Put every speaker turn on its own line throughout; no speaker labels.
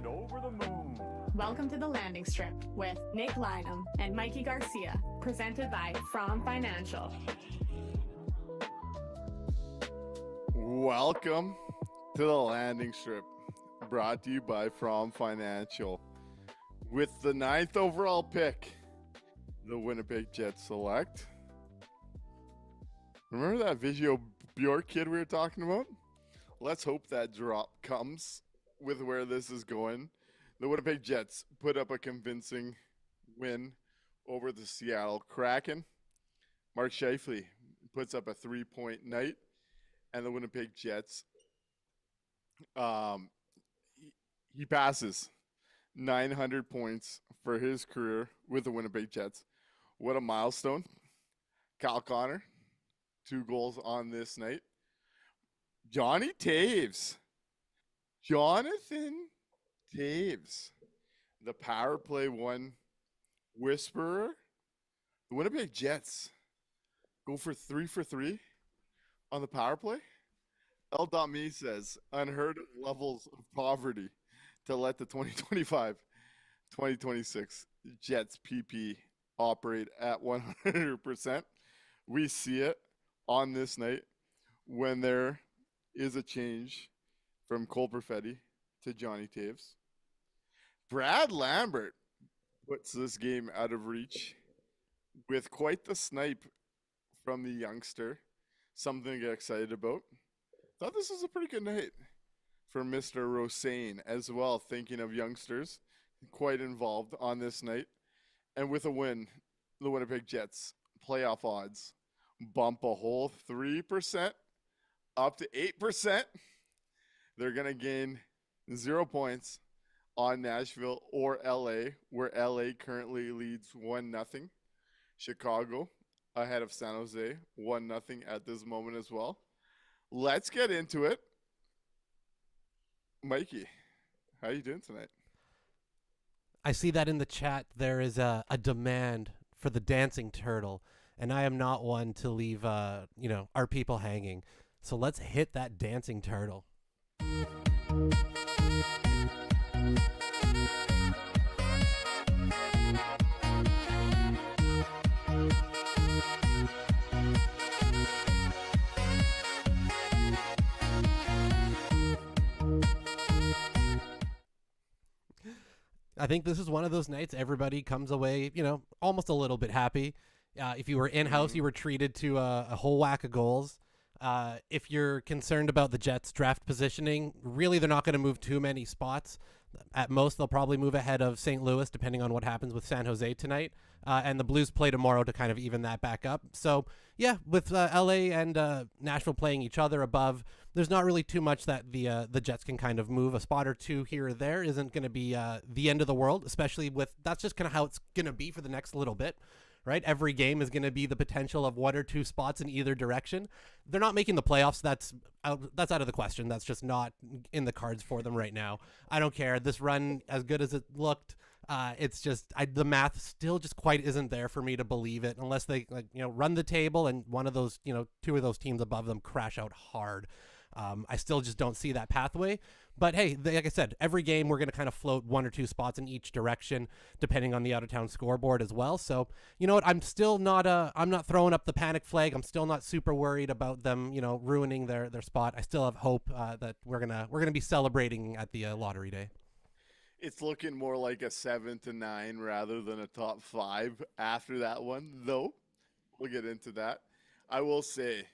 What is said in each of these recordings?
and over the moon.
Welcome to the Landing Strip with Nick Lynham and Mikey Garcia, presented by From Financial.
Welcome to the Landing Strip, brought to you by From Financial. With the 9th overall pick, the Winnipeg Jets select. Remember that Vigio Bjork kid we were talking about? Let's hope that drop comes with where this is going. The Winnipeg Jets put up a convincing win over the Seattle Kraken. Mark Scheifele puts up a 3-point night, and the Winnipeg Jets, he passes 900 points for his career with the Winnipeg Jets. What a milestone. Kyle Connor, 2 goals on this night. Jonathan Taves, the power play one whisperer. The Winnipeg Jets go for 3 for 3 on the power play. L.me says, unheard of levels of poverty to let the 2025-2026 Jets PP operate at 100%. We see it on this night when there is a change from Cole Perfetti to Johnny Taves. Brad Lambert puts this game out of reach with quite the snipe from the youngster. Something to get excited about. Thought this was a pretty good night for Mr. Rosane as well, thinking of youngsters, quite involved on this night. And with a win, the Winnipeg Jets playoff odds bump a whole 3% up to 8%. They're going to gain 0 points on Nashville or LA, where LA currently leads 1-0. Chicago ahead of San Jose, 1-0 at this moment as well. Let's get into it. Mikey, how you doing tonight?
I see that in the chat there is a demand for the dancing turtle, and I am not one to leave our people hanging. So let's hit that dancing turtle. I think this is one of those nights everybody comes away, almost a little bit happy. If you were in-house, you were treated to a whole whack of goals. If you're concerned about the Jets' draft positioning, really they're not going to move too many spots. At most, they'll probably move ahead of St. Louis, depending on what happens with San Jose tonight. And the Blues play tomorrow to kind of even that back up. So, yeah, with LA and Nashville playing each other above, there's not really too much that the Jets can kind of move. A spot or two here or there isn't going to be the end of the world, especially with that's just kind of how it's going to be for the next little bit. Right? Every game is going to be the potential of 1 or 2 spots in either direction. They're not making the playoffs. That's out of the question. That's just not in the cards for them right now. I don't care. This run, as good as it looked, it's just the math still just quite isn't there for me to believe it unless they run the table and one of those 2 of those teams above them crash out hard. I still just don't see that pathway. But hey, like I said, every game we're going to kind of float 1 or 2 spots in each direction, depending on the out-of-town scoreboard as well. So, you know what? I'm still not I'm not throwing up the panic flag. I'm still not super worried about them, ruining their spot. I still have hope that we're gonna be celebrating at the lottery day.
It's looking more like a 7-9 rather than a top 5 after that one, though. We'll get into that. I will say,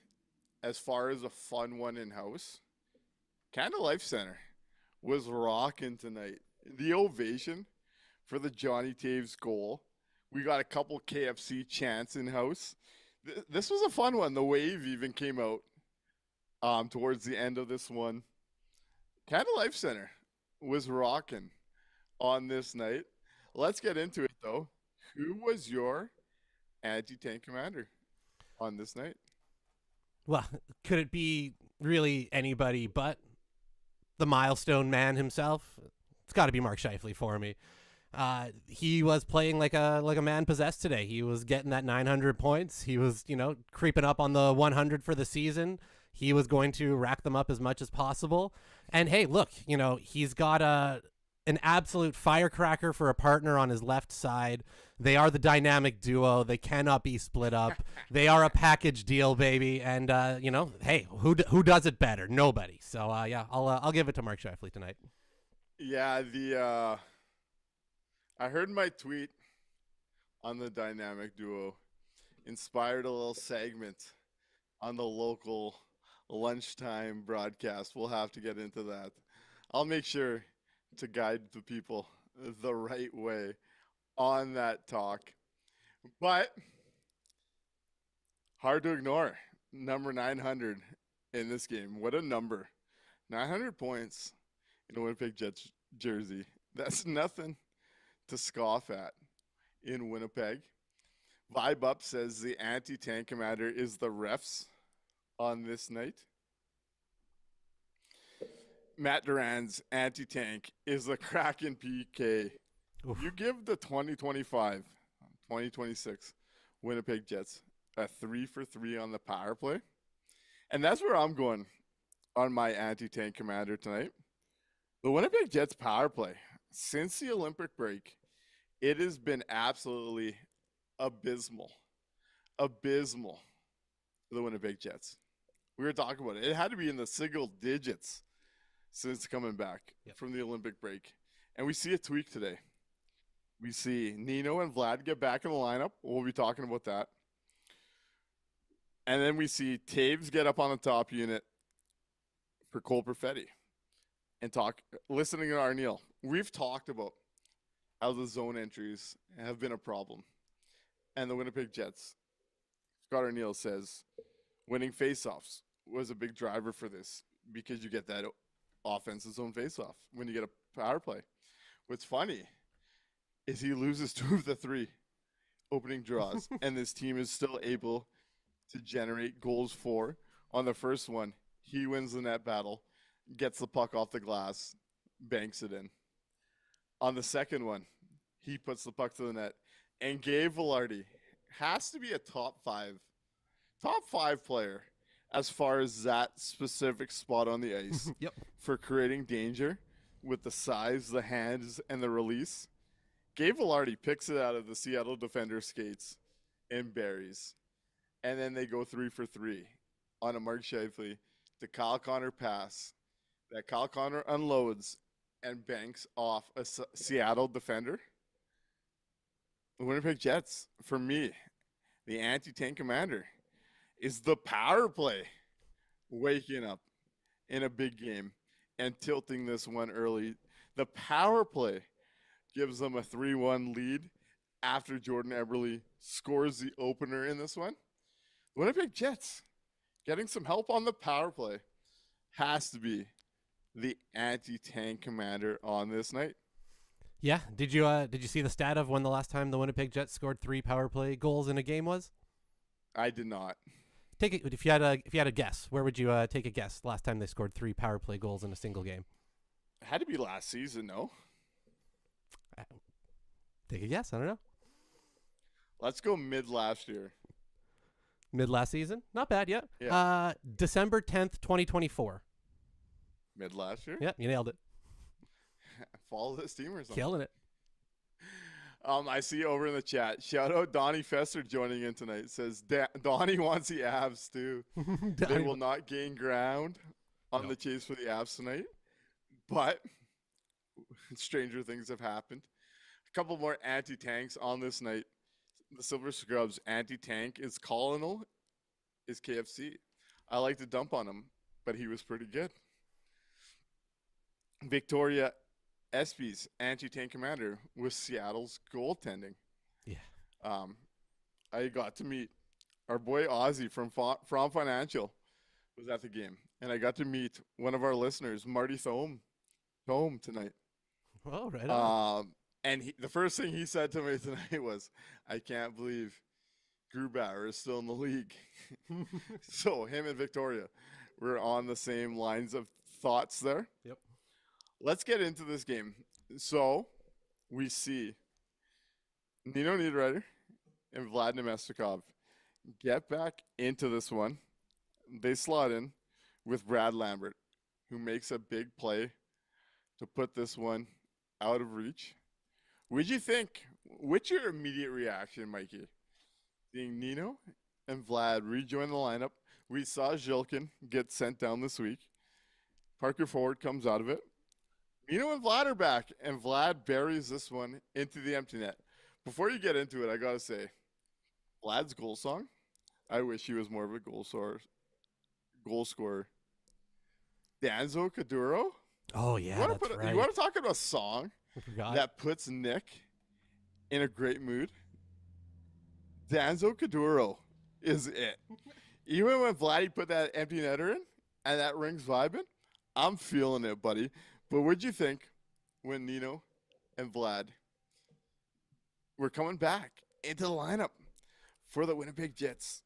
as far as a fun one in-house, Canada Life Center was rocking tonight. The ovation for the Johnny Taves goal. We got a couple KFC chants in-house. This was a fun one. The wave even came out towards the end of this one. Canada Life Center was rocking on this night. Let's get into it, though. Who was your anti-tank commander on this night?
Well, could it be really anybody but the milestone man himself? It's got to be Mark Scheifele for me. He was playing like a man possessed today. He was getting that 900 points. He was, creeping up on the 100 for the season. He was going to rack them up as much as possible. And hey, look, he's got an an absolute firecracker for a partner on his left side. They are the dynamic duo. They cannot be split up. They are a package deal, baby. And hey, who does it better? Nobody. So I'll give it to Mark Scheifele tonight.
Yeah, I heard my tweet on the dynamic duo inspired a little segment on the local lunchtime broadcast. We'll have to get into that. I'll make sure to guide the people the right way on that talk. But hard to ignore number 900 in this game. What a number. 900 points in a Winnipeg Jets jersey. That's nothing to scoff at in Winnipeg. Vibe Up says the anti-tank commander is the refs on this night. Matt Duran's anti-tank is the Kraken PK. Oof. You give the 2025-2026 Winnipeg Jets a 3-for-3 on the power play. And that's where I'm going on my anti-tank commander tonight. The Winnipeg Jets power play, since the Olympic break, it has been absolutely abysmal. Abysmal for the Winnipeg Jets. We were talking about it. It had to be in the single digits since coming back from the Olympic break. And we see a tweak today. We see Nino and Vlad get back in the lineup. We'll be talking about that. And then we see Taves get up on the top unit for Cole Perfetti and listening to Arneal. We've talked about how the zone entries have been a problem. And the Winnipeg Jets, Scott Arneal says, winning faceoffs was a big driver for this because you get that offensive zone faceoff when you get a power play. What's funny is he loses 2 of the 3 opening draws, and this team is still able to generate goals for. On the first one, he wins the net battle, gets the puck off the glass, banks it in. On the second one, he puts the puck to the net, and Gabe Vilardi has to be a top 5 player as far as that specific spot on the ice.
Yep.
For creating danger with the size, the hands, and the release. Gabe Vilardi picks it out of the Seattle defender skates and buries. And then they go 3-for-3 on a Mark Scheifele to Kyle Connor pass that Kyle Connor unloads and banks off a Seattle defender. The Winnipeg Jets, for me, the anti-tank commander, is the power play waking up in a big game and tilting this one early. The power play gives them a 3-1 lead after Jordan Eberle scores the opener in this one. Winnipeg Jets getting some help on the power play has to be the anti-tank commander on this night.
Yeah. Did you see the stat of when the last time the Winnipeg Jets scored 3 power play goals in a game was?
I did not.
Take it if you had a guess. Where would you take a guess? Last time they scored 3 power play goals in a single game.
It had to be last season, no?
Take a guess. I don't know.
Let's go mid last year.
Mid last season? Not bad yet.
Yeah.
December 10th, 2024.
Mid last year?
Yeah, you nailed it.
Follow the Steamers.
Killing it.
I see over in the chat. Shout out Donnie Fester joining in tonight. Says Donnie wants the Avs too. They will not gain ground on the chase for the Avs tonight, but stranger things have happened. A couple more anti-tanks on this night. The Silver Scrubs anti-tank is Colonel, is KFC. I like to dump on him, but he was pretty good. Victoria Espy's anti-tank commander was Seattle's goaltending.
Yeah.
I got to meet our boy Ozzy from Financial was at the game, and I got to meet one of our listeners, Marty Thome tonight.
Oh, right on.
And the first thing he said to me tonight was, "I can't believe Grubauer is still in the league." So him and Victoria were on the same lines of thoughts there.
Yep.
Let's get into this game. So we see Nino Niederreiter and Vlad Nemestikov get back into this one. They slot in with Brad Lambert, who makes a big play to put this one out of reach. What'd you think? What's your immediate reaction, Mikey? Seeing Nino and Vlad rejoin the lineup. We saw Zhilkin get sent down this week. Parker Forward comes out of it. Nino and Vlad are back, and Vlad buries this one into the empty net. Before you get into it, I gotta say, Vlad's goal song, I wish he was more of a goal scorer. Danzo Kaduro?
Oh yeah, that's right.
You want to talk about a song
I forgot.
that puts Nik in a great mood? Danzo Kaduro is it. Even when Vladdy put that empty netter in and that ring's vibing, I'm feeling it, buddy. But what'd you think when Nino and Vlad were coming back into the lineup for the Winnipeg Jets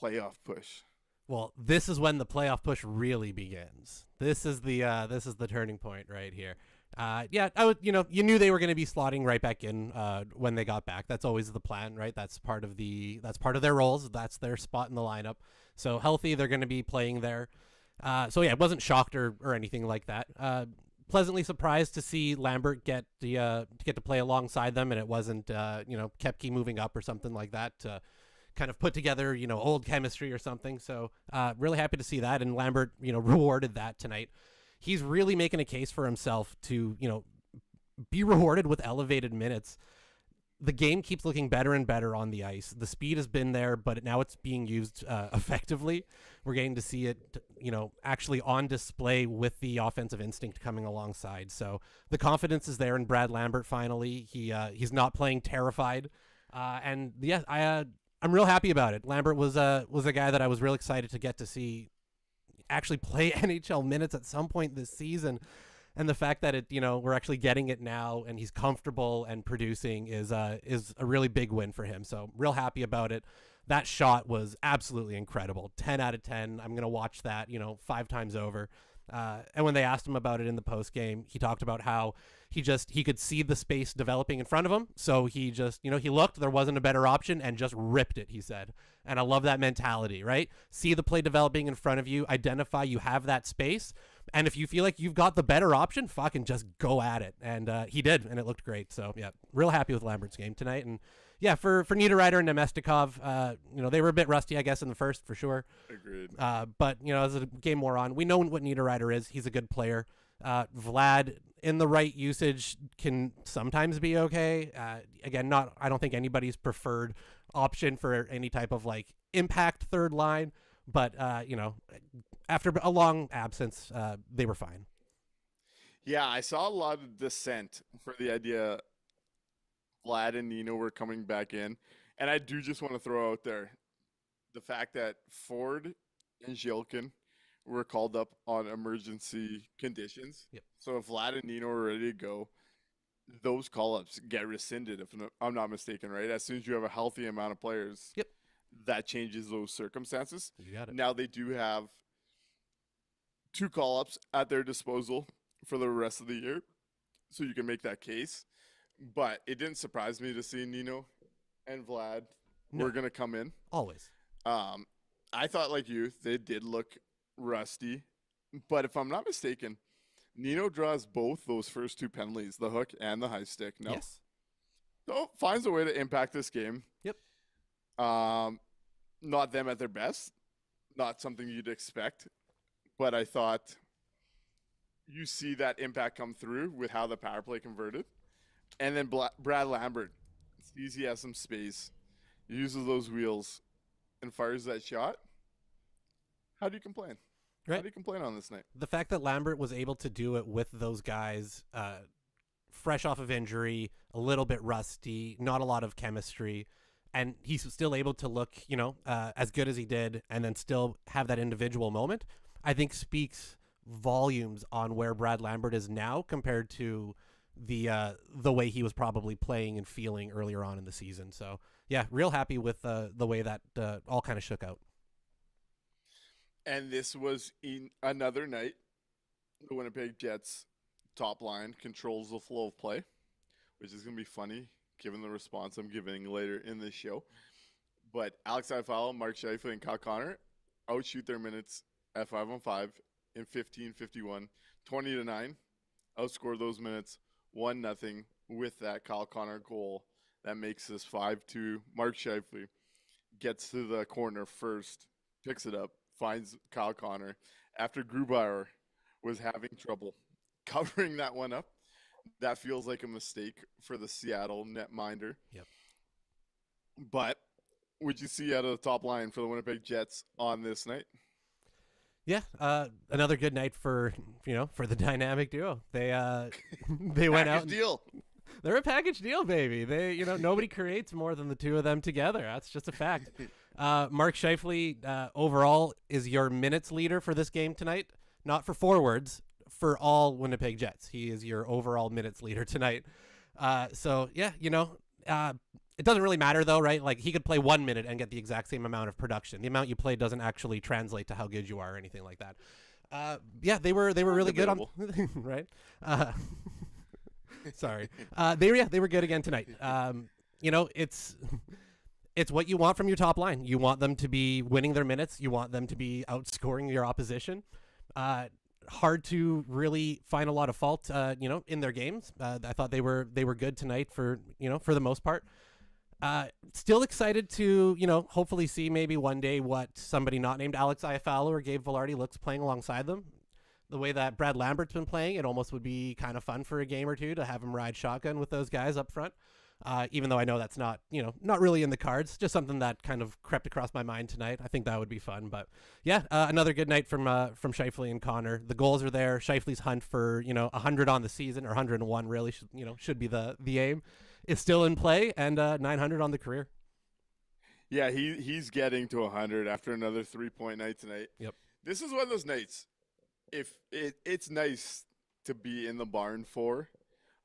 playoff push?
Well, this is when the playoff push really begins. This is the turning point right here. Yeah, you knew they were going to be slotting right back in when they got back. That's always the plan, right? That's part of their roles. That's their spot in the lineup. So healthy, they're going to be playing there. So yeah, I wasn't shocked or anything like that. Pleasantly surprised to see Lambert get to play alongside them, and it wasn't Kepke moving up or something like that to kind of put together old chemistry or something. So really happy to see that, and Lambert rewarded that tonight. He's really making a case for himself to be rewarded with elevated minutes. The game keeps looking better and better on the ice. The speed has been there, but now it's being used effectively. We're getting to see it, actually on display with the offensive instinct coming alongside. So the confidence is there in Brad Lambert. Finally, he's not playing terrified, and yeah, I'm real happy about it. Lambert was a guy that I was real excited to get to see actually play NHL minutes at some point this season. And the fact that we're actually getting it now, and he's comfortable and producing is a really big win for him. So real happy about it. That shot was absolutely incredible. 10 out of 10. I'm gonna watch that 5 times over. And when they asked him about it in the post game, he talked about how he could see the space developing in front of him. So he just he looked, there wasn't a better option, and just ripped it, he said. And I love that mentality, right? See the play developing in front of you, identify you have that space. And if you feel like you've got the better option, fucking just go at it. And he did, and it looked great. So, yeah, real happy with Lambert's game tonight. And, yeah, for Niederreiter and Nemestikov, they were a bit rusty, I guess, in the first, for sure.
Agreed.
But, as the game wore on, we know what Niederreiter is. He's a good player. Vlad, in the right usage, can sometimes be okay. Again, I don't think anybody's preferred option for any type of, impact third line. But, after a long absence, they were fine.
Yeah, I saw a lot of dissent for the idea Vlad and Nino were coming back in. And I do just want to throw out there the fact that Ford and Zhilkin were called up on emergency conditions.
Yep.
So if Vlad and Nino are ready to go, those call-ups get rescinded, if I'm not mistaken, right? As soon as you have a healthy amount of players.
Yep.
That changes those circumstances.
You got it.
Now they do have 2 call-ups at their disposal for the rest of the year, so you can make that case. But it didn't surprise me to see Nino and Vlad were going to come in.
Always.
I thought, like you, they did look rusty. But if I'm not mistaken, Nino draws both those first 2 penalties, the hook and the high stick. No?
Yes.
So finds a way to impact this game.
Yep.
Not them at their best. Not something you'd expect. But I thought you see that impact come through with how the power play converted. And then Brad Lambert sees he has some space, uses those wheels, and fires that shot. How do you complain?
Right.
How do you complain on this night?
The fact that Lambert was able to do it with those guys fresh off of injury, a little bit rusty, not a lot of chemistry, and he's still able to look, as good as he did, and then still have that individual moment, I think speaks volumes on where Brad Lambert is now compared to the way he was probably playing and feeling earlier on in the season. So, yeah, real happy with the way that all kind of shook out.
And this was in another night. The Winnipeg Jets top line controls the flow of play, which is going to be funny given the response I'm giving later in this show. But Alex Scheifele, Mark Scheifele, and Kyle Connor outshoot their minutes at 5-on-5 in 15-51, 20-9. Outscore those minutes 1-0 with that Kyle Connor goal that makes this 5-2. Mark Scheifele gets to the corner first, picks it up, finds Kyle Connor after Grubauer was having trouble covering that one up. That feels like a mistake for the Seattle netminder.
Yep.
But what you see out of the top line for the Winnipeg Jets on this night?
Yeah, another good night for the dynamic duo. They they went out.
Deal.
They're a package deal, baby. They nobody creates more than the two of them together. That's just a fact. Mark Scheifele overall is your minutes leader for this game tonight. Not for forwards, for all Winnipeg Jets. He is your overall minutes leader tonight. So yeah, it doesn't really matter though, right? Like he could play 1 minute and get the exact same amount of production. The amount you play doesn't actually translate to how good you are or anything like that. Yeah, they were really good on right. Sorry, they were good again tonight. It's what you want from your top line. You want them to be winning their minutes. You want them to be outscoring your opposition. Hard to really find a lot of fault, in their games. I thought they were good tonight for the most part. Still excited to, hopefully see maybe one day what somebody not named Alex Iafallo or Gabe Vilardi looks playing alongside them. The way that Brad Lambert's been playing, it almost would be kind of fun for a game or two to have him ride shotgun with those guys up front. Even though I know that's not really in the cards, just something that kind of crept across my mind tonight. I think that would be fun. But yeah, another good night from Scheifele and Connor. The goals are there. Scheifele's hunt for 100 on the season, or 101 really should be the aim, is still in play, and 900 on the career.
Yeah, he's getting to 100 after another 3-point night tonight.
Yep.
This is one of those nights. If it's nice to be in the barn for,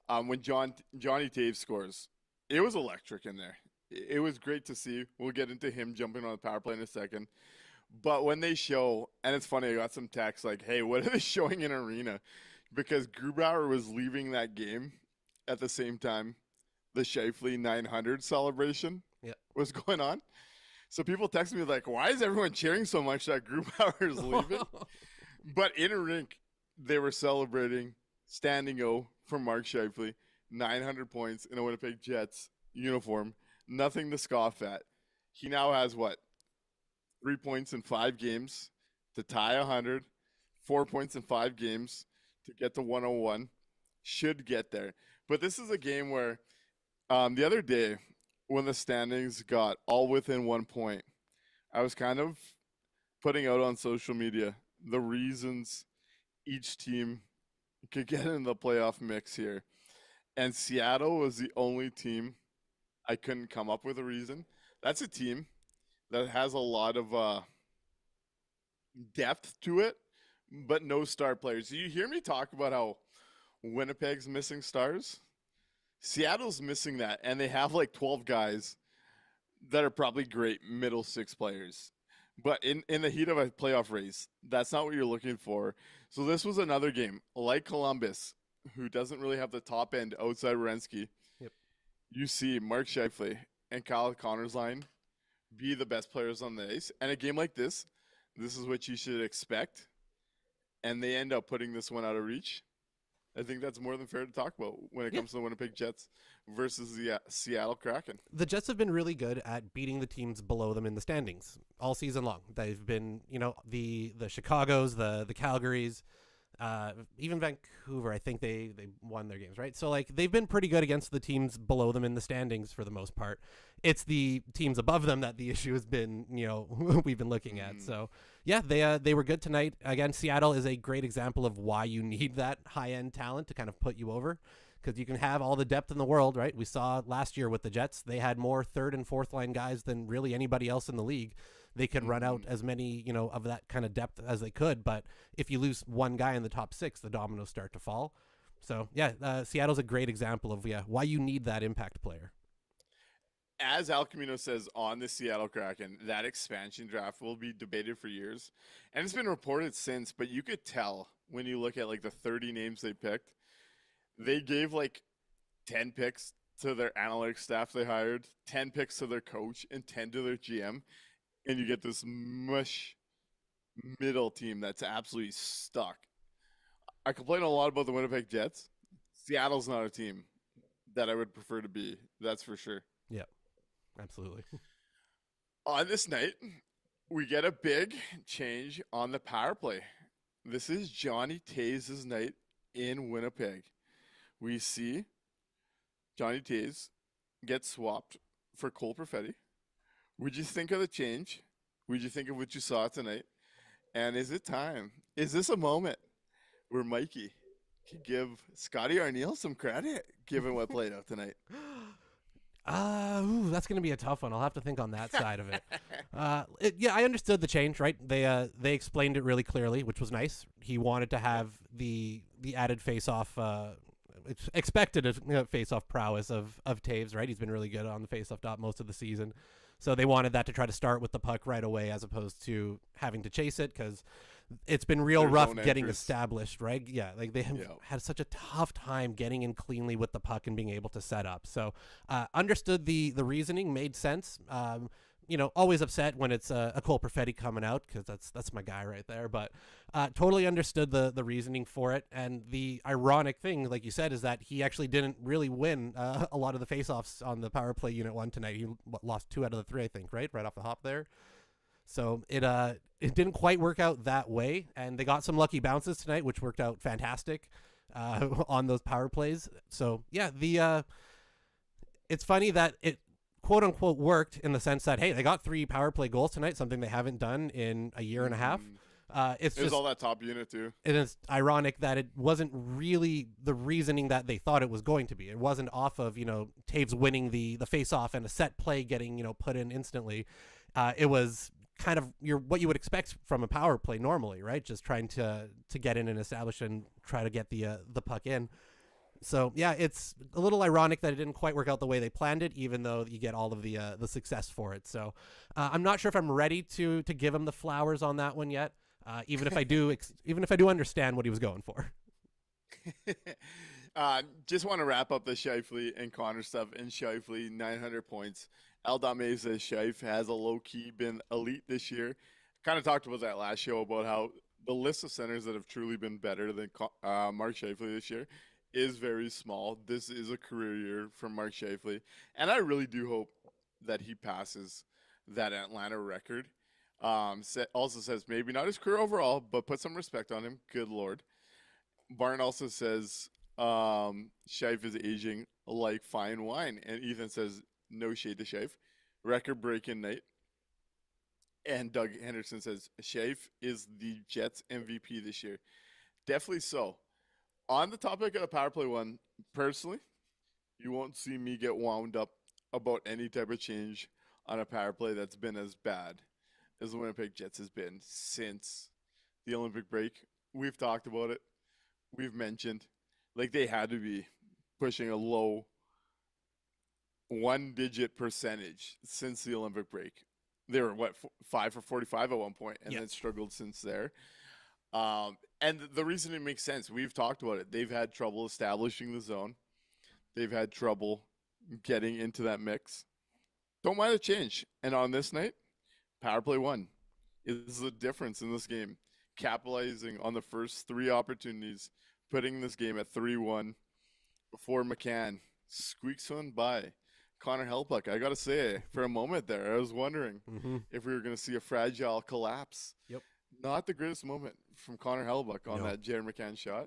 when Johnny Taves scores. It was electric in there. It was great to see. We'll get into him jumping on the power play in a second. But when they show, and it's funny, I got some texts like, hey, what are they showing in arena? Because Grubauer was leaving that game at the same time the Scheifele 900 celebration was going on. So people texted me like, why is everyone cheering so much that Grubauer is leaving? But in a rink, they were celebrating standing O for Mark Scheifele. 900 points in a Winnipeg Jets uniform. Nothing to scoff at. He now has 3 points in 5 games to tie 100. 4 points in 5 games to get to 101. Should get there. But this is a game where the other day when the standings got all within 1 point, I was kind of putting out on social media the reasons each team could get in the playoff mix here. And Seattle was the only team I couldn't come up with a reason. That's a team that has a lot of depth to it, but no star players. You hear me talk about how Winnipeg's missing stars? Seattle's missing that, and they have 12 guys that are probably great middle six players. But in the heat of a playoff race, that's not what you're looking for. So this was another game, like Columbus, who doesn't really have the top end outside Werenski.
Yep.
You see Mark Scheifele and Kyle Connor's line be the best players on the ice. And a game like this is what you should expect. And they end up putting this one out of reach. I think that's more than fair to talk about when it comes to the Winnipeg Jets versus the Seattle Kraken.
The Jets have been really good at beating the teams below them in the standings all season long. They've been, the Chicagos, the Calgarys, even Vancouver. I think they won their games, right? So they've been pretty good against the teams below them in the standings for the most part. It's the teams above them that the issue has been, we've been looking at. So yeah, they were good tonight. Again, Seattle is a great example of why you need that high end talent to kind of put you over, because you can have all the depth in the world, right? We saw last year with the Jets, they had more third and fourth line guys than really anybody else in the league. They could run out as many, of that kind of depth as they could. But if you lose one guy in the top 6, the dominoes start to fall. So, yeah, Seattle's a great example of why you need that impact player.
As Al Camino says on the Seattle Kraken, that expansion draft will be debated for years. And it's been reported since, but you could tell when you look at the 30 names they picked, they gave 10 picks to their analytics staff they hired, 10 picks to their coach, and 10 to their GM. And you get this mush middle team that's absolutely stuck. I complain a lot about the Winnipeg Jets. Seattle's not a team that I would prefer to be. That's for sure.
Yeah, absolutely.
On this night, we get a big change on the power play. This is Johnny Tays' night in Winnipeg. We see Johnny Tays get swapped for Cole Perfetti. Would you think of the change? Would you think of what you saw tonight? And is it time? Is this a moment where Mikey can give Scotty Arneal some credit, given what played out tonight?
That's going to be a tough one. I'll have to think on that side of it. Yeah, I understood the change, right? They explained it really clearly, which was nice. He wanted to have the added face-off, expected face-off prowess of Taves, right? He's been really good on the face-off dot most of the season. So they wanted that to try to start with the puck right away as opposed to having to chase it because it's been real rough getting established, right? Yeah, like they have had such a tough time getting in cleanly with the puck and being able to set up. So understood the reasoning, made sense. Always upset when it's a Cole Perfetti coming out because that's my guy right there. But totally understood the reasoning for it. And the ironic thing, like you said, is that he actually didn't really win a lot of the faceoffs on the power play unit one tonight. He lost 2 out of the 3, I think, right off the hop there. So it didn't quite work out that way, and they got some lucky bounces tonight, which worked out fantastic on those power plays. So yeah, it's funny that it quote unquote worked in the sense that, hey, they got 3 power play goals tonight, something they haven't done in a year and a half. It was
all that top unit too.
And it's ironic that it wasn't really the reasoning that they thought it was going to be. It wasn't off of, Taves winning the face-off and a set play getting, put in instantly. It was kind of what you would expect from a power play normally, right? Just trying to get in and establish and try to get the puck in. So yeah, it's a little ironic that it didn't quite work out the way they planned it, even though you get all of the success for it. So I'm not sure if I'm ready to give him the flowers on that one yet. Even if I do understand what he was going for.
Just want to wrap up the Scheifele and Connor stuff. And Scheifele, 900 points. Eldame says Scheif has a low-key been elite this year. Kind of talked about that last show about how the list of centers that have truly been better than Mark Scheifele this year is very small. This is a career year for Mark Scheifele. And I really do hope that he passes that Atlanta record. Also says maybe not his career overall, but put some respect on him. Good Lord. Barn also says Scheif is aging like fine wine. And Ethan says no shade to Scheif. Record-breaking night. And Doug Henderson says Scheif is the Jets MVP this year. Definitely so. On the topic of the power play one, personally, you won't see me get wound up about any type of change on a power play that's been as bad as the Winnipeg Jets has been since the Olympic break. We've talked about it. We've mentioned, they had to be pushing a low 1-digit percentage since the Olympic break. They were, 5 for 45 at one point, and then struggled since there. And the reason it makes sense, we've talked about it. They've had trouble establishing the zone. They've had trouble getting into that mix. Don't mind a change. And on this night, power play one is the difference in this game. Capitalizing on the first 3 opportunities, putting this game at 3-1 before McCann squeaks one by. Connor Hellebuyck, I got to say, for a moment there, I was wondering if we were going to see a fragile collapse.
Yep.
Not the greatest moment from Connor Hellebuyck on that Jared McCann shot.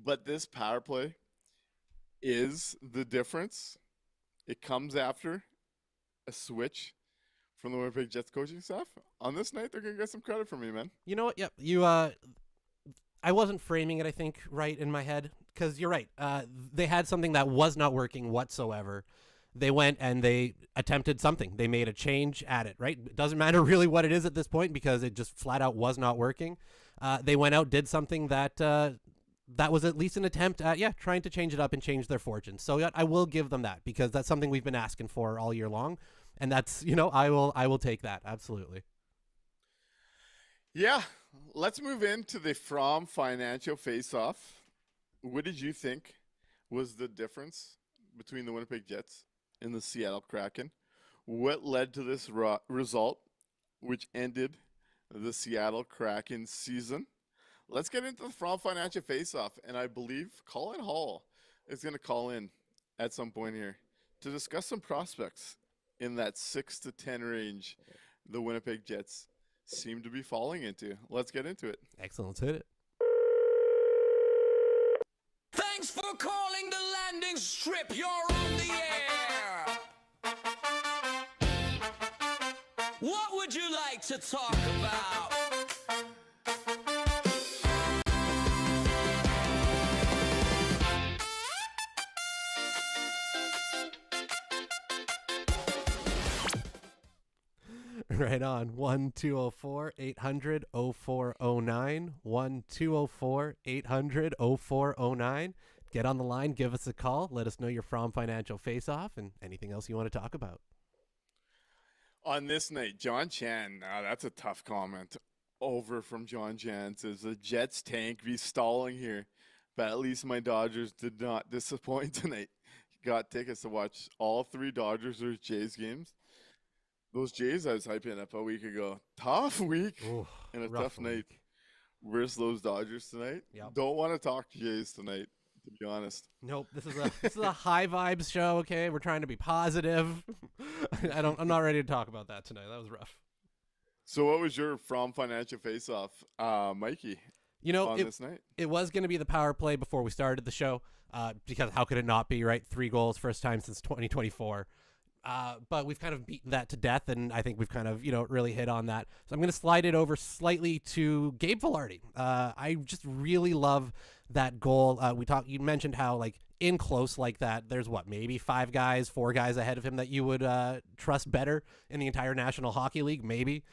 But this power play is the difference. It comes after a switch from the Winnipeg Jets coaching staff. On this night, they're going to get some credit from me, man.
You know what? Yep. I wasn't framing it, I think, right in my head, because you're right. They had something that was not working whatsoever. They went and they attempted something. They made a change at it, right? It doesn't matter really what it is at this point because it just flat out was not working. They went out, did something that was at least an attempt at, trying to change it up and change their fortunes. So I will give them that because that's something we've been asking for all year long. And that's, I will take that. Absolutely.
Yeah. Let's move into the From Financial Faceoff. What did you think was the difference between the Winnipeg Jets and the Seattle Kraken? What led to this result, which ended the Seattle Kraken season? Let's get into the From Financial Faceoff. And I believe Colin Hall is going to call in at some point here to discuss some prospects in that 6 to 10 range the Winnipeg Jets seem to be falling into. Let's get into it.
Excellent. Let's hit it.
Thanks for calling the landing strip. You're on the air. What would you like to talk about?
Right on. 1-204-800-0409. 1-204-800-0409. Get on the line. Give us a call. Let us know you're from Financial Faceoff and anything else you want to talk about.
On this night, John Chan, now that's a tough comment. Over from John Chan says the Jets tank be stalling here, but at least my Dodgers did not disappoint tonight. Got tickets to watch all 3 Dodgers or Jays games. Those Jays I was hyping up a week ago. Tough week and a tough night versus those Dodgers tonight.
Yep.
Don't want to talk Jays tonight, to be honest.
Nope. This is a high vibes show. Okay, we're trying to be positive. I'm not ready to talk about that tonight. That was rough.
So, what was your from Financial Faceoff, Mikey? This night,
it was going to be the power play before we started the show, because how could it not be, right? 3 goals, first time since 2024. But we've kind of beaten that to death, and I think we've kind of, really hit on that. So I'm going to slide it over slightly to Gabe Vilardi. I just really love that goal. You mentioned how, like, in close like that, there's maybe 4 guys ahead of him that you would trust better in the entire National Hockey League, maybe.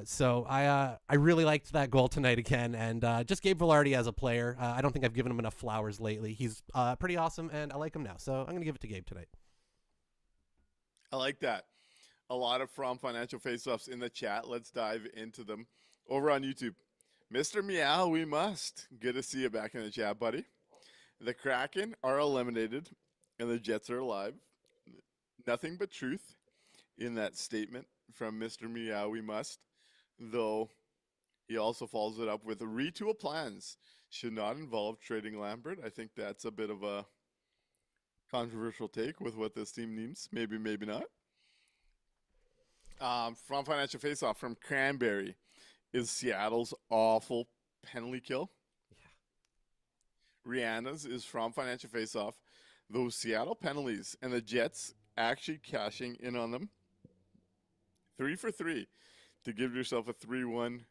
So I really liked that goal tonight again, and just Gabe Vilardi as a player. I don't think I've given him enough flowers lately. He's pretty awesome, and I like him now. So I'm going to give it to Gabe tonight.
I like that. A lot of From Financial Faceoffs in the chat. Let's dive into them. Over on YouTube, Mr. Meow, we must. Good to see you back in the chat, buddy. The Kraken are eliminated, and the Jets are alive. Nothing but truth in that statement from Mr. Meow, we must. Though he also follows it up with retool plans should not involve trading Lambert. I think that's a bit of a controversial take with what this team needs. Maybe, maybe not. From Financial Faceoff from Cranberry is Seattle's awful penalty kill. Yeah. Rihanna's is from Financial Faceoff. Those Seattle penalties and the Jets actually cashing in on them. 3 for 3 to give yourself a 3-1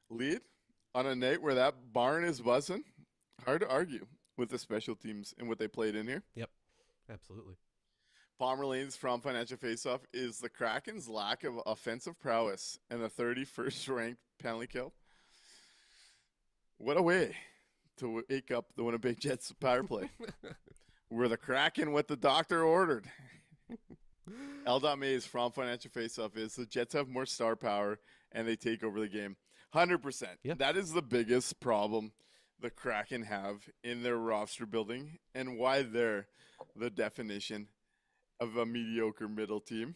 lead on a night where that barn is buzzing. Hard to argue with the special teams and what they played in here.
Yep. Absolutely.
Palmer Lane's from Financial Faceoff is the Kraken's lack of offensive prowess and the 31st ranked penalty kill. What a way to wake up the Winnipeg Jets power play. We're the Kraken what the doctor ordered. L.Mays from Financial Faceoff is the Jets have more star power and they take over the game. 100%.
Yeah.
That is the biggest problem the Kraken have in their roster building and why they're the definition of a mediocre middle team.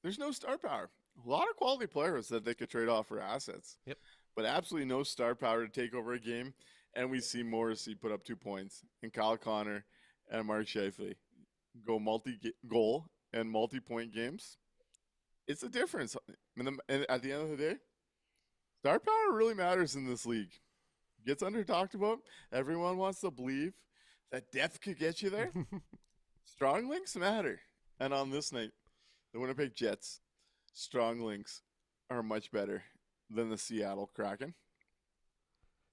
There's no star power. A lot of quality players that they could trade off for assets.
Yep.
But absolutely no star power to take over a game. And we see Morrissey put up 2 points. And Kyle Connor and Mark Scheifele go multi-goal and multi-point games. It's a difference. And at the end of the day, star power really matters in this league. Gets under-talked about. Everyone wants to believe that depth could get you there. Strong links matter. And on this night, the Winnipeg Jets, strong links are much better than the Seattle Kraken.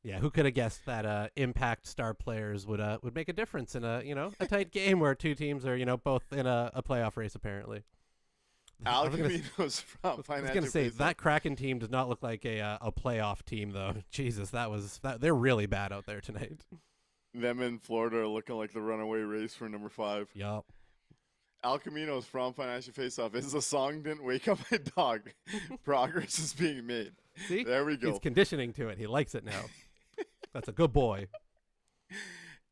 Yeah, who could have guessed that impact star players would make a difference in a tight game where 2 teams are both in a playoff race apparently.
Al Camino's from
I was
Financial
going to say
Faceoff.
that Kraken team does not look like a playoff team though. Jesus, they're really bad out there tonight.
Them in Florida are looking like the runaway race for number 5.
Yup.
Al Camino's from Financial Faceoff is the song didn't wake up my dog. Progress is being made.
See?
There we go.
He's conditioning to it. He likes it now. That's a good boy.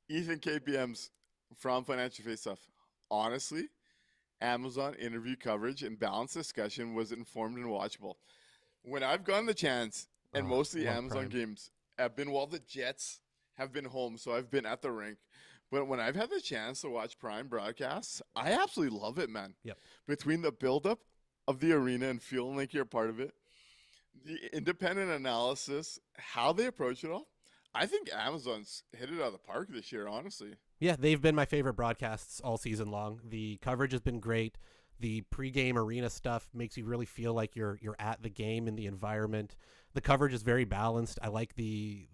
Ethan KPM's from Financial Faceoff. Honestly, Amazon interview coverage and balanced discussion was informed and watchable. When I've gotten the chance, and most of the
love
Amazon
Prime.
games have been while the Jets have been home, so I've been at the rink. But when I've had the chance to watch Prime broadcasts, I absolutely love it, man.
Yep.
Between the buildup of the arena and feeling like you're a part of it, the independent analysis, how they approach it all, I think Amazon's hit it out of the park this year, honestly.
Yeah, they've been my favorite broadcasts all season long. The coverage has been great. The pregame arena stuff makes you really feel like you're at the game in the environment. The coverage is very balanced. I like the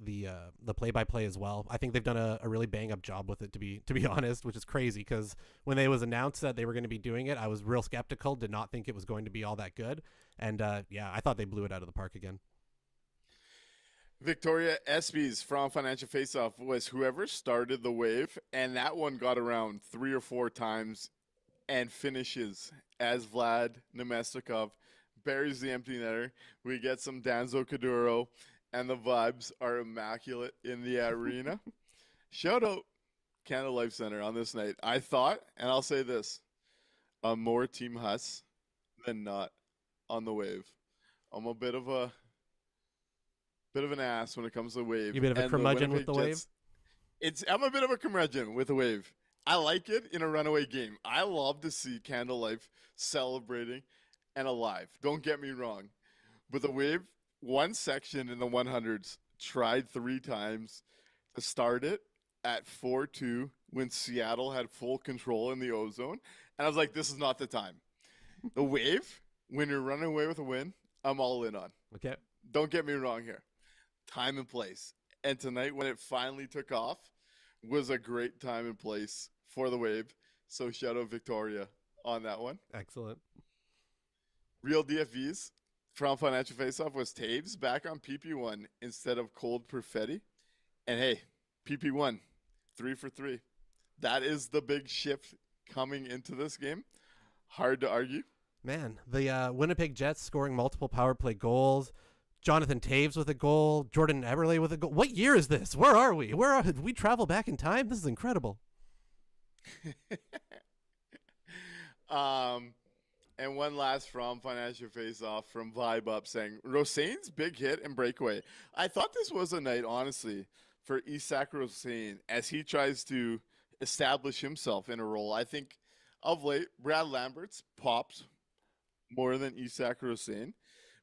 play-by-play as well. I think they've done a really bang-up job with it, to be honest, which is crazy because when it was announced that they were going to be doing it, I was real skeptical, did not think it was going to be all that good. And yeah, I thought they blew it out of the park again.
Victoria Espy's from Financial Faceoff was whoever started the wave, and that one got around 3 or 4 times and finishes as Vlad Nemestikov buries the empty netter. We get some Danzo Kaduro, and the vibes are immaculate in the arena. Shout out Canada Life Center on this night. I thought, and I'll say this, I'm more Team Huss than not on the wave. I'm a bit of an ass when it comes to the wave.
You a bit of a curmudgeon with the wave?
I'm a bit of a curmudgeon with the wave. I like it in a runaway game. I love to see Canada Life celebrating and alive. Don't get me wrong. But the wave, one section in the 100s, tried 3 times to start it at 4-2 when Seattle had full control in the ozone. And I was like, this is not the time. The wave, when you're running away with a win, I'm all in on.
Okay.
Don't get me wrong here. Time and place. And tonight, when it finally took off, was a great time and place for the wave. So shout out Victoria on that one.
Excellent.
Real DFVs from Financial Faceoff was Taves back on PP1 instead of Cold Perfetti. And hey, PP1, 3 for 3. That is the big shift coming into this game. Hard to argue.
Man, the Winnipeg Jets scoring multiple power play goals. Jonathan Taves with a goal. Jordan Eberle with a goal. What year is this? Where are we? Did we travel back in time? This is incredible.
And one last from Financial Faceoff from Vibe Up saying, Rosane's big hit and breakaway. I thought this was a night, honestly, for Isak Rosane as he tries to establish himself in a role. I think of late, Brad Lambert's popped more than Isak Rosane.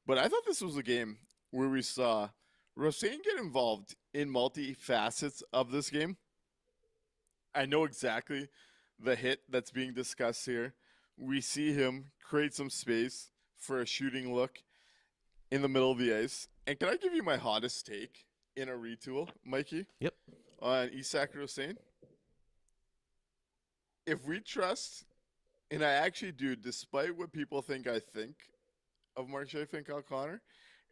But I thought this was a game where we saw Rosane get involved in multi-facets of this game. I know exactly the hit that's being discussed here. We see him create some space for a shooting look in the middle of the ice. And can I give you my hottest take in a retool, Mikey?
Yep.
On Isak Rosane? If we trust, and I actually do, despite what people think I think of Mark Scheifele and Kyle Connor,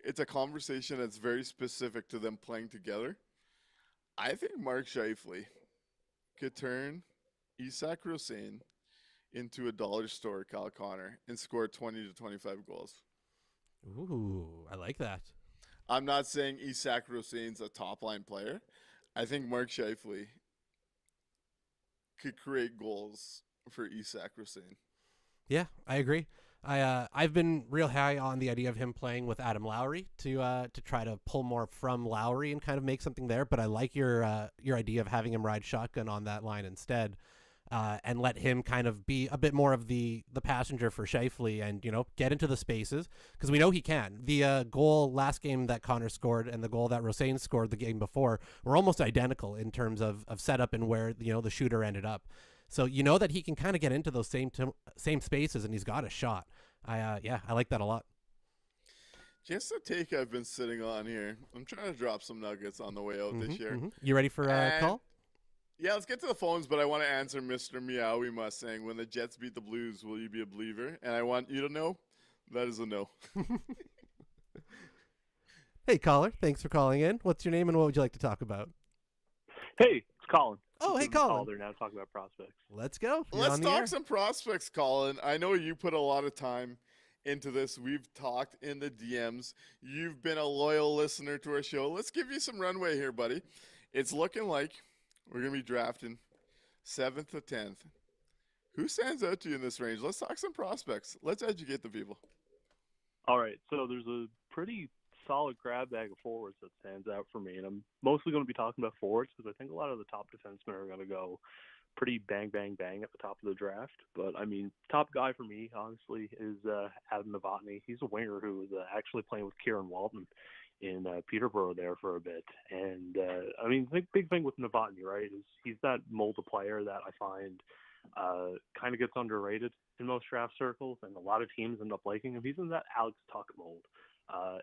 it's a conversation that's very specific to them playing together. I think Mark Scheifele could turn Isak Rosane into a dollar store Kyle Connor and score 20 to 25 goals.
Ooh, I like that.
I'm not saying Isak Rosane's a top-line player. I think Mark Scheifele could create goals for Isak Rosane.
Yeah, I agree. I've been real high on the idea of him playing with Adam Lowry to try to pull more from Lowry and kind of make something there. But I like your idea of having him ride shotgun on that line instead, and let him kind of be a bit more of the passenger for Scheifele and get into the spaces because we know he can. The goal last game that Connor scored and the goal that Rosane scored the game before were almost identical in terms of setup and where the shooter ended up. So that he can kind of get into those same spaces, and he's got a shot. I like that a lot.
Just a take I've been sitting on here. I'm trying to drop some nuggets on the way out this year.
Mm-hmm. You ready for a call?
Yeah, let's get to the phones, but I want to answer Mr. Meowie Mustang. When the Jets beat the Blues, will you be a believer? And I want you to know that is a no.
Hey, caller. Thanks for calling in. What's your name and what would you like to talk about?
Hey, it's Colin.
Oh, hey, Colin.
They're now talking about prospects.
Let's go.
Let's talk some prospects, Colin. I know you put a lot of time into this. We've talked in the DMs. You've been a loyal listener to our show. Let's give you some runway here, buddy. It's looking like we're going to be drafting 7th to 10th. Who stands out to you in this range? Let's talk some prospects. Let's educate the people.
All right, so there's a pretty solid grab bag of forwards that stands out for me. And I'm mostly going to be talking about forwards because I think a lot of the top defensemen are going to go pretty bang, bang, bang at the top of the draft. But, I mean, top guy for me, honestly, is Adam Novotny. He's a winger who was actually playing with Kieran Walton in Peterborough there for a bit. And, I mean, the big thing with Novotny, right, is he's that mold of player that I find kind of gets underrated in most draft circles, and a lot of teams end up liking him. He's in that Alex Tuch mold.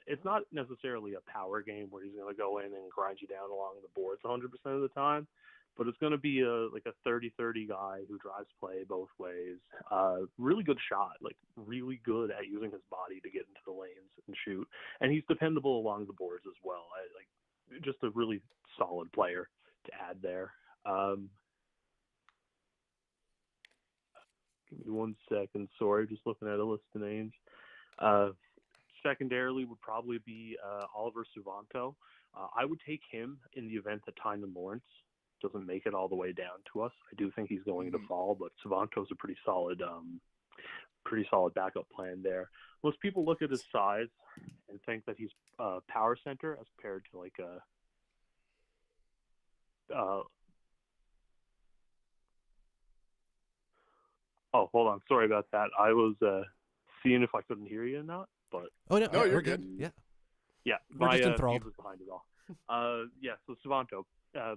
It's not necessarily a power game where he's going to go in and grind you down along the boards 100% of the time, but it's going to be like a 30-30 guy who drives play both ways. Really good shot, like really good at using his body to get into the lanes and shoot. And he's dependable along the boards as well. Just a really solid player to add there. Give me 1 second. Sorry, just looking at a list of names. Secondarily would probably be Oliver Suvanto. I would take him in the event that Tynan Lawrence doesn't make it all the way down to us. I do think he's going to fall, but Suvanto's a pretty solid backup plan there. Most people look at his size and think that he's power center as compared to like a oh, hold on. Sorry about that. I was seeing if I couldn't hear you or not, but
Oh no,
No, you're
we're good. Yeah,
yeah,
we're
my
just enthralled.
mute was behind it all. Yeah, so Savanto.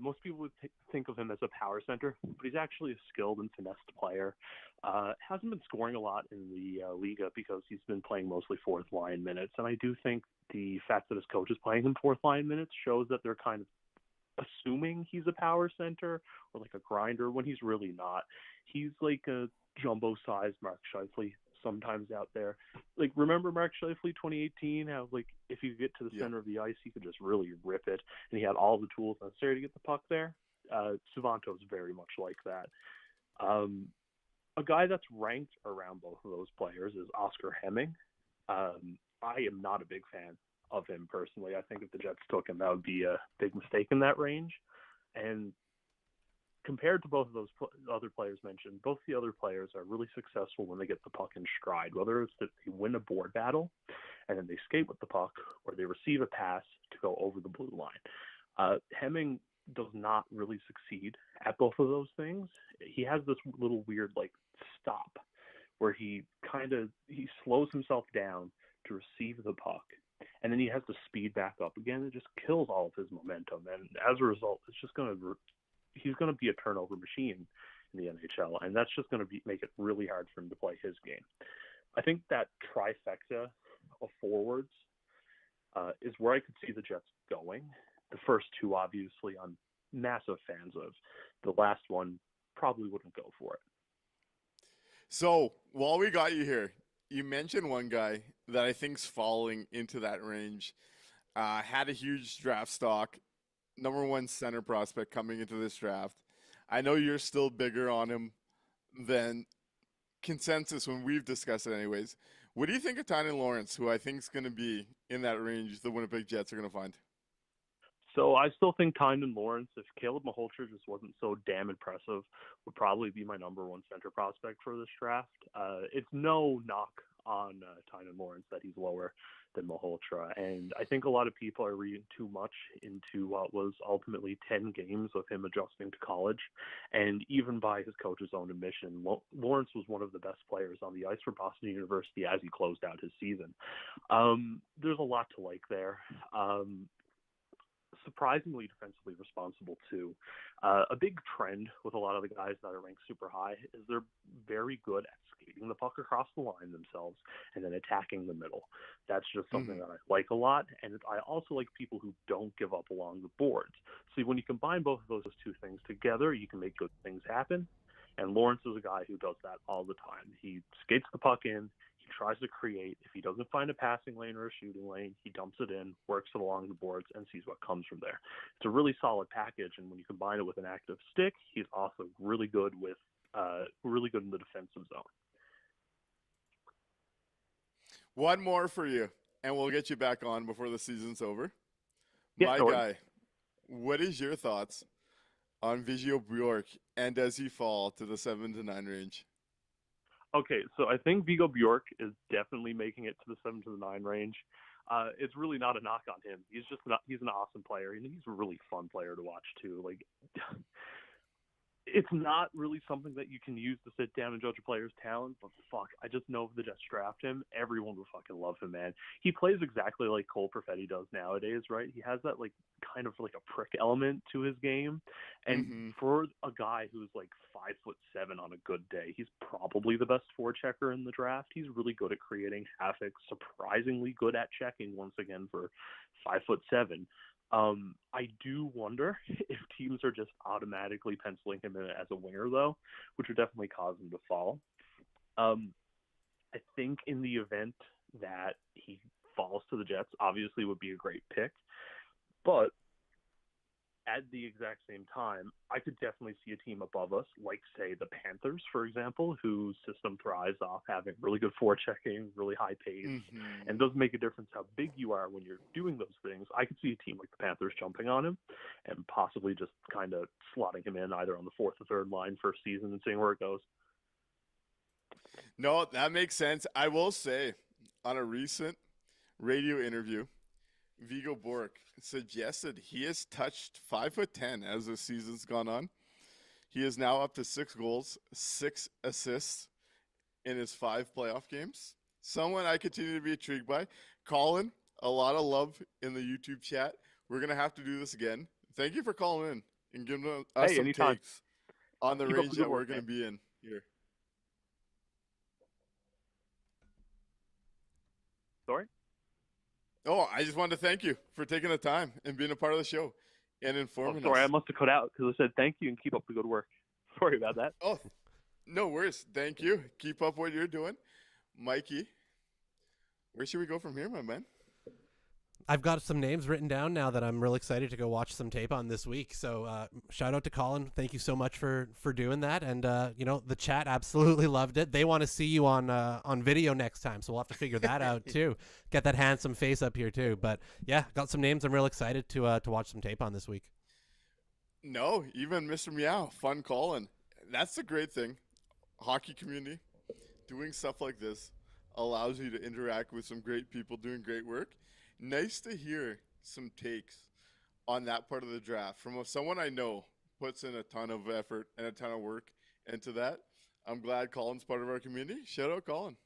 Most people would think of him as a power center, but he's actually a skilled and finessed player. Hasn't been scoring a lot in the Liga because he's been playing mostly fourth line minutes, and I do think the fact that his coach is playing him fourth line minutes shows that they're kind of assuming he's a power center or like a grinder when he's really not. He's like a jumbo-sized Mark Scheifele sometimes out there. Like, remember Mark Scheifele 2018? How, like, if you get to the center of the ice, he could just really rip it, and he had all the tools necessary to get the puck there. Suvanto's very much like that. A guy that's ranked around both of those players is Oscar Hemming. I am not a big fan of him personally. I think if the Jets took him, that would be a big mistake in that range. And compared to both of those other players mentioned, both the other players are really successful when they get the puck in stride, whether it's that they win a board battle and then they skate with the puck, or they receive a pass to go over the blue line. Hemming does not really succeed at both of those things. He has this little weird like stop where he slows himself down to receive the puck, and then he has to speed back up again. It just kills all of his momentum, and as a result, it's just he's going to be a turnover machine in the NHL, and that's just going to make it really hard for him to play his game. I think that trifecta of forwards is where I could see the Jets going. The first two, obviously, I'm massive fans of. The last one probably wouldn't go for it.
So while we got you here, you mentioned one guy that I think's falling into that range. Had a huge draft stock, number one center prospect coming into this draft. I know you're still bigger on him than consensus when we've discussed it anyways. What do you think of Tynan Lawrence, who I think is going to be in that range the Winnipeg Jets are going to find?
So I still think Tynan Lawrence, if Caleb Maholcher just wasn't so damn impressive, would probably be my number one center prospect for this draft. It's no knock on Tynan Lawrence that he's lower than Maholtra, and I think a lot of people are reading too much into what was ultimately 10 games of him adjusting to college, and even by his coach's own admission, Lawrence was one of the best players on the ice for Boston University as he closed out his season. There's a lot to like there. Surprisingly defensively responsible too. A big trend with a lot of the guys that are ranked super high is they're very good at skating the puck across the line themselves and then attacking the middle. That's just something that I like a lot, and I also like people who don't give up along the boards. See, when you combine both of those two things together, you can make good things happen, and Lawrence is a guy who does that all the time. He skates the puck in, he tries to create. If he doesn't find a passing lane or a shooting lane, he dumps it in, works it along the boards, and sees what comes from there. It's a really solid package, and when you combine it with an active stick, he's also really good in the defensive zone.
One more for you, and we'll get you back on before the season's over.
Yeah,
My
no
guy, what is your thoughts on Vigio Bjork, and does he fall to the 7 to 9 range?
Okay, so I think Vigo Bjork is definitely making it to the 7 to the 9 range. It's really not a knock on him. He's an awesome player, and he's a really fun player to watch too. Like, it's not really something that you can use to sit down and judge a player's talent, but fuck, I just know if the Jets draft him, everyone will fucking love him, man. He plays exactly like Cole Perfetti does nowadays, right? He has that, like, kind of like a prick element to his game, and for a guy who's like 5'7" on a good day, he's probably the best forechecker in the draft. He's really good at creating havoc, surprisingly good at checking once again for 5'7". I do wonder if teams are just automatically penciling him in as a winger, though, which would definitely cause him to fall. I think in the event that he falls to the Jets, obviously would be a great pick. But at the exact same time, I could definitely see a team above us, like, say, the Panthers, for example, whose system thrives off having really good forechecking, really high pace, and it doesn't make a difference how big you are when you're doing those things. I could see a team like the Panthers jumping on him and possibly just kind of slotting him in either on the fourth or third line for a season and seeing where it goes.
No, that makes sense. I will say, on a recent radio interview, Vigo Bork suggested he has touched 5'10" as the season's gone on. He is now up to 6 goals, 6 assists in his 5 playoff games. Someone I continue to be intrigued by. Colin, a lot of love in the YouTube chat. We're going to have to do this again. Thank you for calling in and giving us some
anytime.
takes on the
Keep up
range
the good
that we're
work,
going to be in here.
Sorry?
Oh, I just wanted to thank you for taking the time and being a part of the show and informing
Sorry,
us.
I must have cut out because I said thank you and keep up the good work. Sorry about that.
Oh, no worries. Thank you. Keep up what you're doing. Mikey, where should we go from here, my man?
I've got some names written down now that I'm really excited to go watch some tape on this week. So shout out to Colin. Thank you so much for doing that. And, the chat absolutely loved it. They want to see you on video next time. So we'll have to figure that out too. Get that handsome face up here too. But yeah, got some names I'm real excited to watch some tape on this week.
No, even Mr. Meow, fun calling. That's the great thing. Hockey community, doing stuff like this allows you to interact with some great people doing great work. Nice to hear some takes on that part of the draft from someone I know puts in a ton of effort and a ton of work into that. I'm glad Colin's part of our community. Shout out, Colin.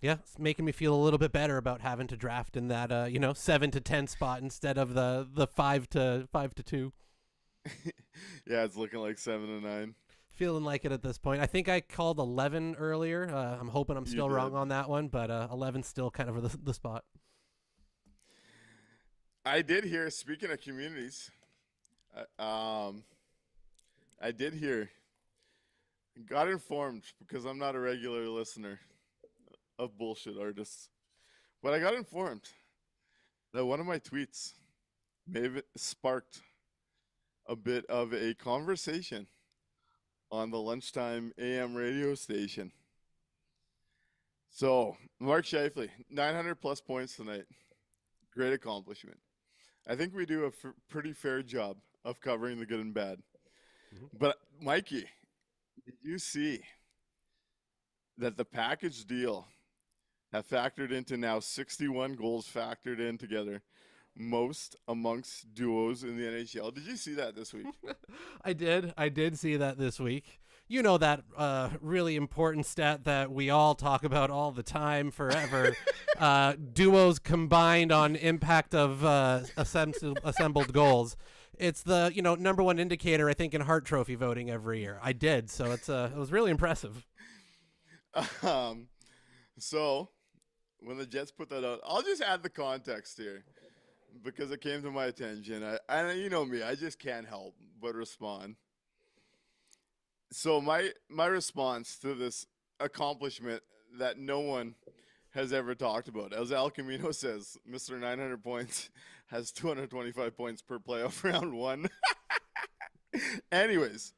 Yeah, it's making me feel a little bit better about having to draft in that 7 to 10 spot instead of the 5 to 2.
Yeah, it's looking like 7 to 9.
Feeling like it at this point. I think I called 11 earlier. I'm hoping I'm still wrong on that one, but 11's still kind of the spot.
I did hear, speaking of communities, I did hear, got informed because I'm not a regular listener of bullshit artists, but I got informed that one of my tweets may have sparked a bit of a conversation on the lunchtime AM radio station. So, Mark Scheifele, 900 plus points tonight. Great accomplishment. I think we do a pretty fair job of covering the good and bad. But, Mikey, did you see that the package deal have factored into now 61 goals factored in together, most amongst duos in the NHL? Did you see that this week?
I did see that this week. You know that really important stat that we all talk about all the time forever. Duos combined on impact of assembled goals. It's the number one indicator, I think, in Hart Trophy voting every year. I did, so it was really impressive.
So when the Jets put that out, I'll just add the context here because it came to my attention. I you know me, I just can't help but respond. So my response to this accomplishment that no one has ever talked about, as Al Camino says, Mr. 900 points has 225 points per playoff round one. Anyways,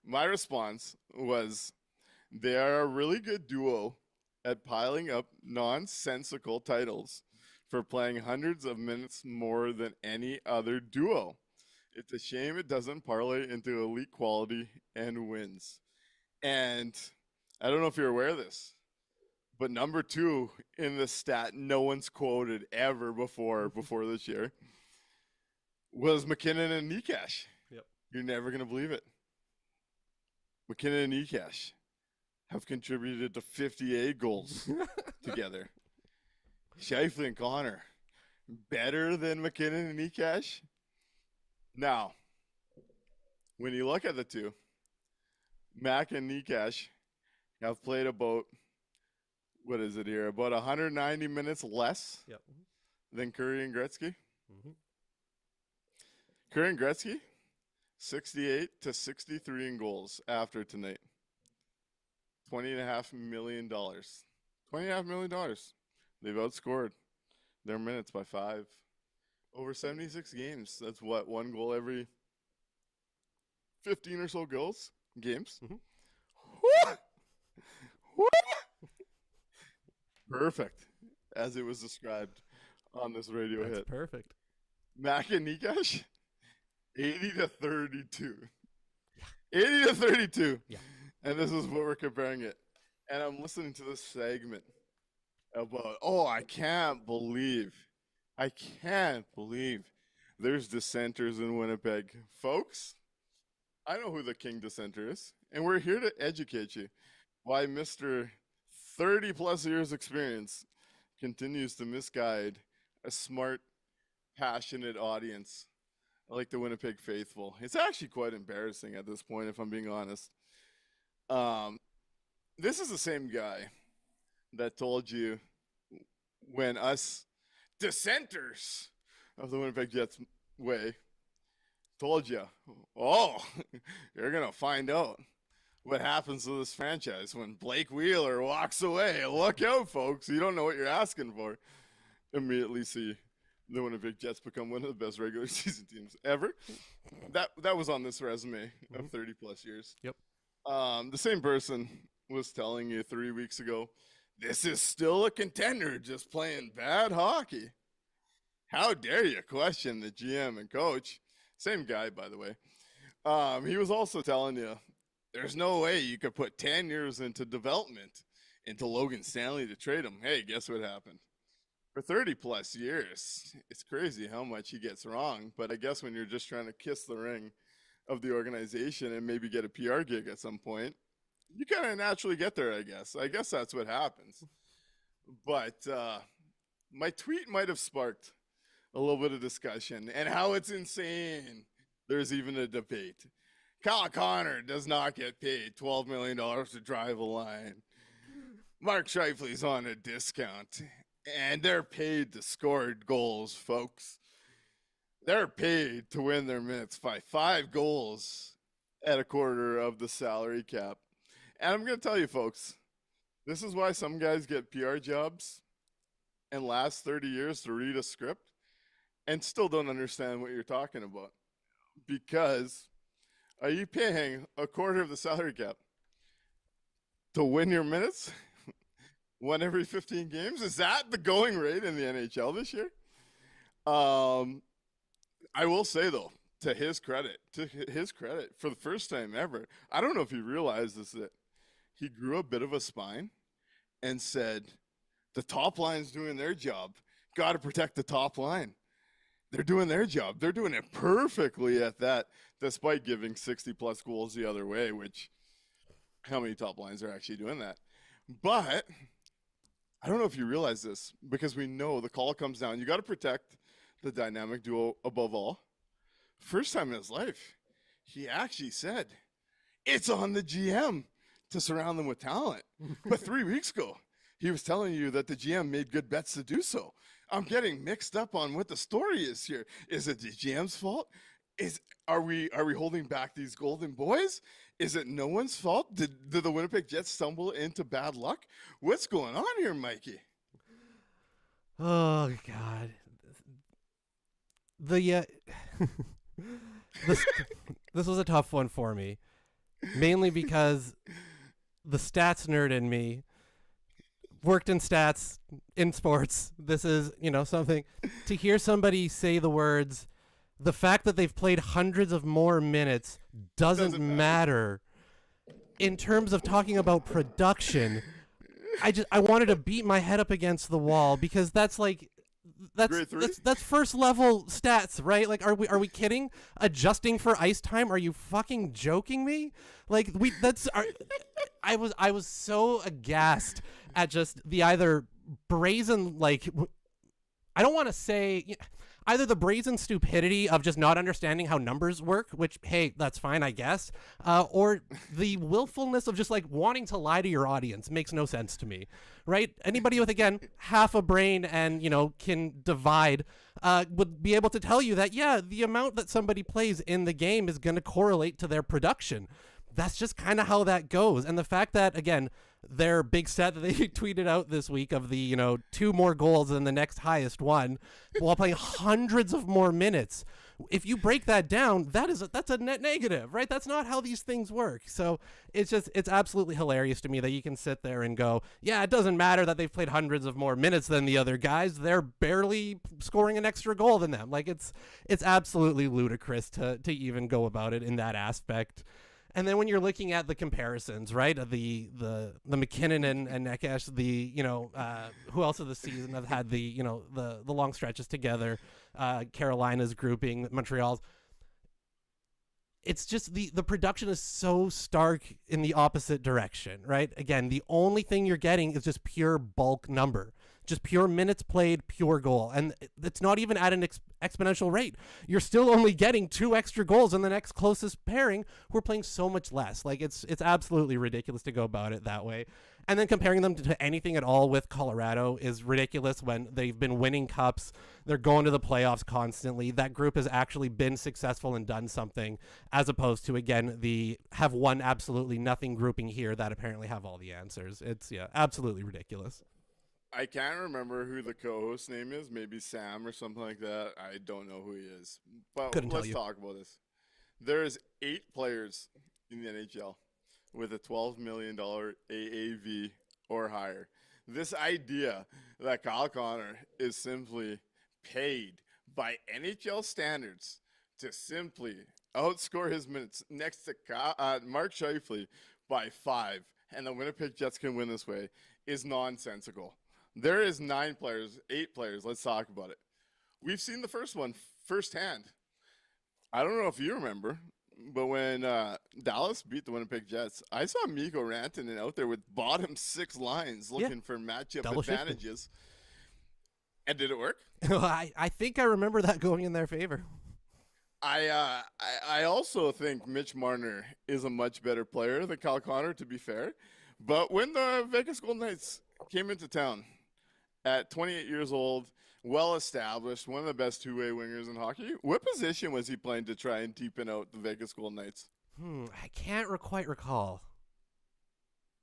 my response was they are a really good duo at piling up nonsensical titles for playing hundreds of minutes more than any other duo. It's a shame it doesn't parlay into elite quality and wins. And I don't know if you're aware of this, But number 2 in the stat no one's quoted ever before this year was McKinnon and Nikash.
Yep.
You're never going to believe it. McKinnon and Nikash have contributed to 58 goals together. Scheifele and Connor, better than McKinnon and Nikash. Now, when you look at the two, Mac and Nikash have played about, what is it here, about 190 minutes less
Yep.
than Curry and Gretzky.
Mhm.
Curry and Gretzky, 68 to 63 in goals after tonight. $20.5 million. $20.5 million. They've outscored their minutes by 5. Over 76 games. That's what, 1 goal every 15 or so games.
Mhm.
Woo! Woo! Perfect, as it was described on this radio
That's
hit.
perfect.
Mac and Nikash, 80 to 32. 80 to 32.
Yeah.
And this is what we're comparing it. And I'm listening to this segment about, I can't believe there's dissenters in Winnipeg. Folks, I know who the king dissenter is, and we're here to educate you why Mr. 30 plus years experience continues to misguide a smart, passionate audience like the Winnipeg faithful. It's actually quite embarrassing at this point, if I'm being honest. This is the same guy that told you when us dissenters of the Winnipeg Jets way told you, you're going to find out what happens to this franchise when Blake Wheeler walks away. Look out, folks. You don't know what you're asking for. Immediately see the Winnipeg Jets become one of the best regular season teams ever. That was on this resume of 30 plus years.
Yep.
The same person was telling you 3 weeks ago, this is still a contender just playing bad hockey. How dare you question the GM and coach? Same guy, by the way. He was also telling you, there's no way you could put 10 years into development into Logan Stanley to trade him. Hey, guess what happened? For 30 plus years, it's crazy how much he gets wrong. But I guess when you're just trying to kiss the ring of the organization and maybe get a PR gig at some point, you kind of naturally get there, I guess. I guess that's what happens. But my tweet might have sparked a little bit of discussion and how it's insane there's even a debate. Kyle Connor does not get paid $12 million to drive a line. Mark Scheifele's on a discount, and they're paid to score goals, folks. They're paid to win their minutes by 5 goals at a quarter of the salary cap. And I'm going to tell you, folks, this is why some guys get PR jobs and last 30 years to read a script and still don't understand what you're talking about. Because are you paying a quarter of the salary cap to win your minutes? 1 every 15 games? Is that the going rate in the NHL this year? I will say, though, to his credit, for the first time ever, I don't know if he realizes that he grew a bit of a spine and said, the top line's doing their job. Got to protect the top line. They're doing their job. They're doing it perfectly at that, despite giving 60-plus goals the other way, which how many top lines are actually doing that? But I don't know if you realize this, because we know the call comes down. You got to protect the dynamic duo above all. First time in his life, he actually said, it's on the GM to surround them with talent. But 3 weeks ago, he was telling you that the GM made good bets to do so. I'm getting mixed up on what the story is here. Is it the GM's fault? Are we holding back these golden boys? Is it no one's fault? Did the Winnipeg Jets stumble into bad luck? What's going on here, Mikey?
Oh God. This was a tough one for me, mainly because the stats nerd in me worked in stats in sports. This is, something to hear somebody say the words, the fact that they've played hundreds of more minutes doesn't matter in terms of talking about production. I wanted to beat my head up against the wall because that's like that's first level stats, right? Like, are we kidding? Adjusting for ice time? Are you fucking joking me? Like I was so aghast at just the either brazen, like, I don't want to say either the brazen stupidity of just not understanding how numbers work, which, hey, that's fine, I guess, or the willfulness of just like wanting to lie to your audience makes no sense to me, right? Anybody with, again, half a brain and, can divide would be able to tell you that, yeah, the amount that somebody plays in the game is going to correlate to their production. That's just kind of how that goes. And the fact that, again, their big set that they tweeted out this week of the, 2 more goals than the next highest one while playing hundreds of more minutes. If you break that down, that's a net negative, right? That's not how these things work. So it's absolutely hilarious to me that you can sit there and go, yeah, it doesn't matter that they've played hundreds of more minutes than the other guys. They're barely scoring an extra goal than them. Like, it's absolutely ludicrous to even go about it in that aspect. And then when you're looking at the comparisons, right, the McKinnon and Neckesh, who else of the season have had the long stretches together, Carolina's grouping, Montreal's. It's just the production is so stark in the opposite direction, right? Again, the only thing you're getting is just pure bulk number. Just pure minutes played, pure goal. And it's not even at an exponential rate. You're still only getting 2 extra goals in the next closest pairing who are playing so much less. Like, it's absolutely ridiculous to go about it that way. And then comparing them to anything at all with Colorado is ridiculous when they've been winning cups. They're going to the playoffs constantly. That group has actually been successful and done something, as opposed to, again, the have won absolutely nothing grouping here that apparently have all the answers. It's, absolutely ridiculous.
I can't remember who the co-host name is. Maybe Sam or something like that. I don't know who he is. But let's talk about this. There's 8 players in the NHL with a $12 million AAV or higher. This idea that Kyle Connor is simply paid by NHL standards to simply outscore his minutes next to Mark Scheifele by 5, and the Winnipeg Jets can win this way, is nonsensical. There is 8 players. Let's talk about it. We've seen the first one firsthand. I don't know if you remember, but when Dallas beat the Winnipeg Jets, I saw Mikko Rantanen out there with bottom 6 lines looking for matchup advantages. And did it work?
I think I remember that going in their favor.
I also think Mitch Marner is a much better player than Kyle Connor, to be fair. But when the Vegas Golden Knights came into town, at 28 years old, well-established, one of the best two-way wingers in hockey. What position was he playing to try and deepen out the Vegas Golden Knights?
I can't quite recall.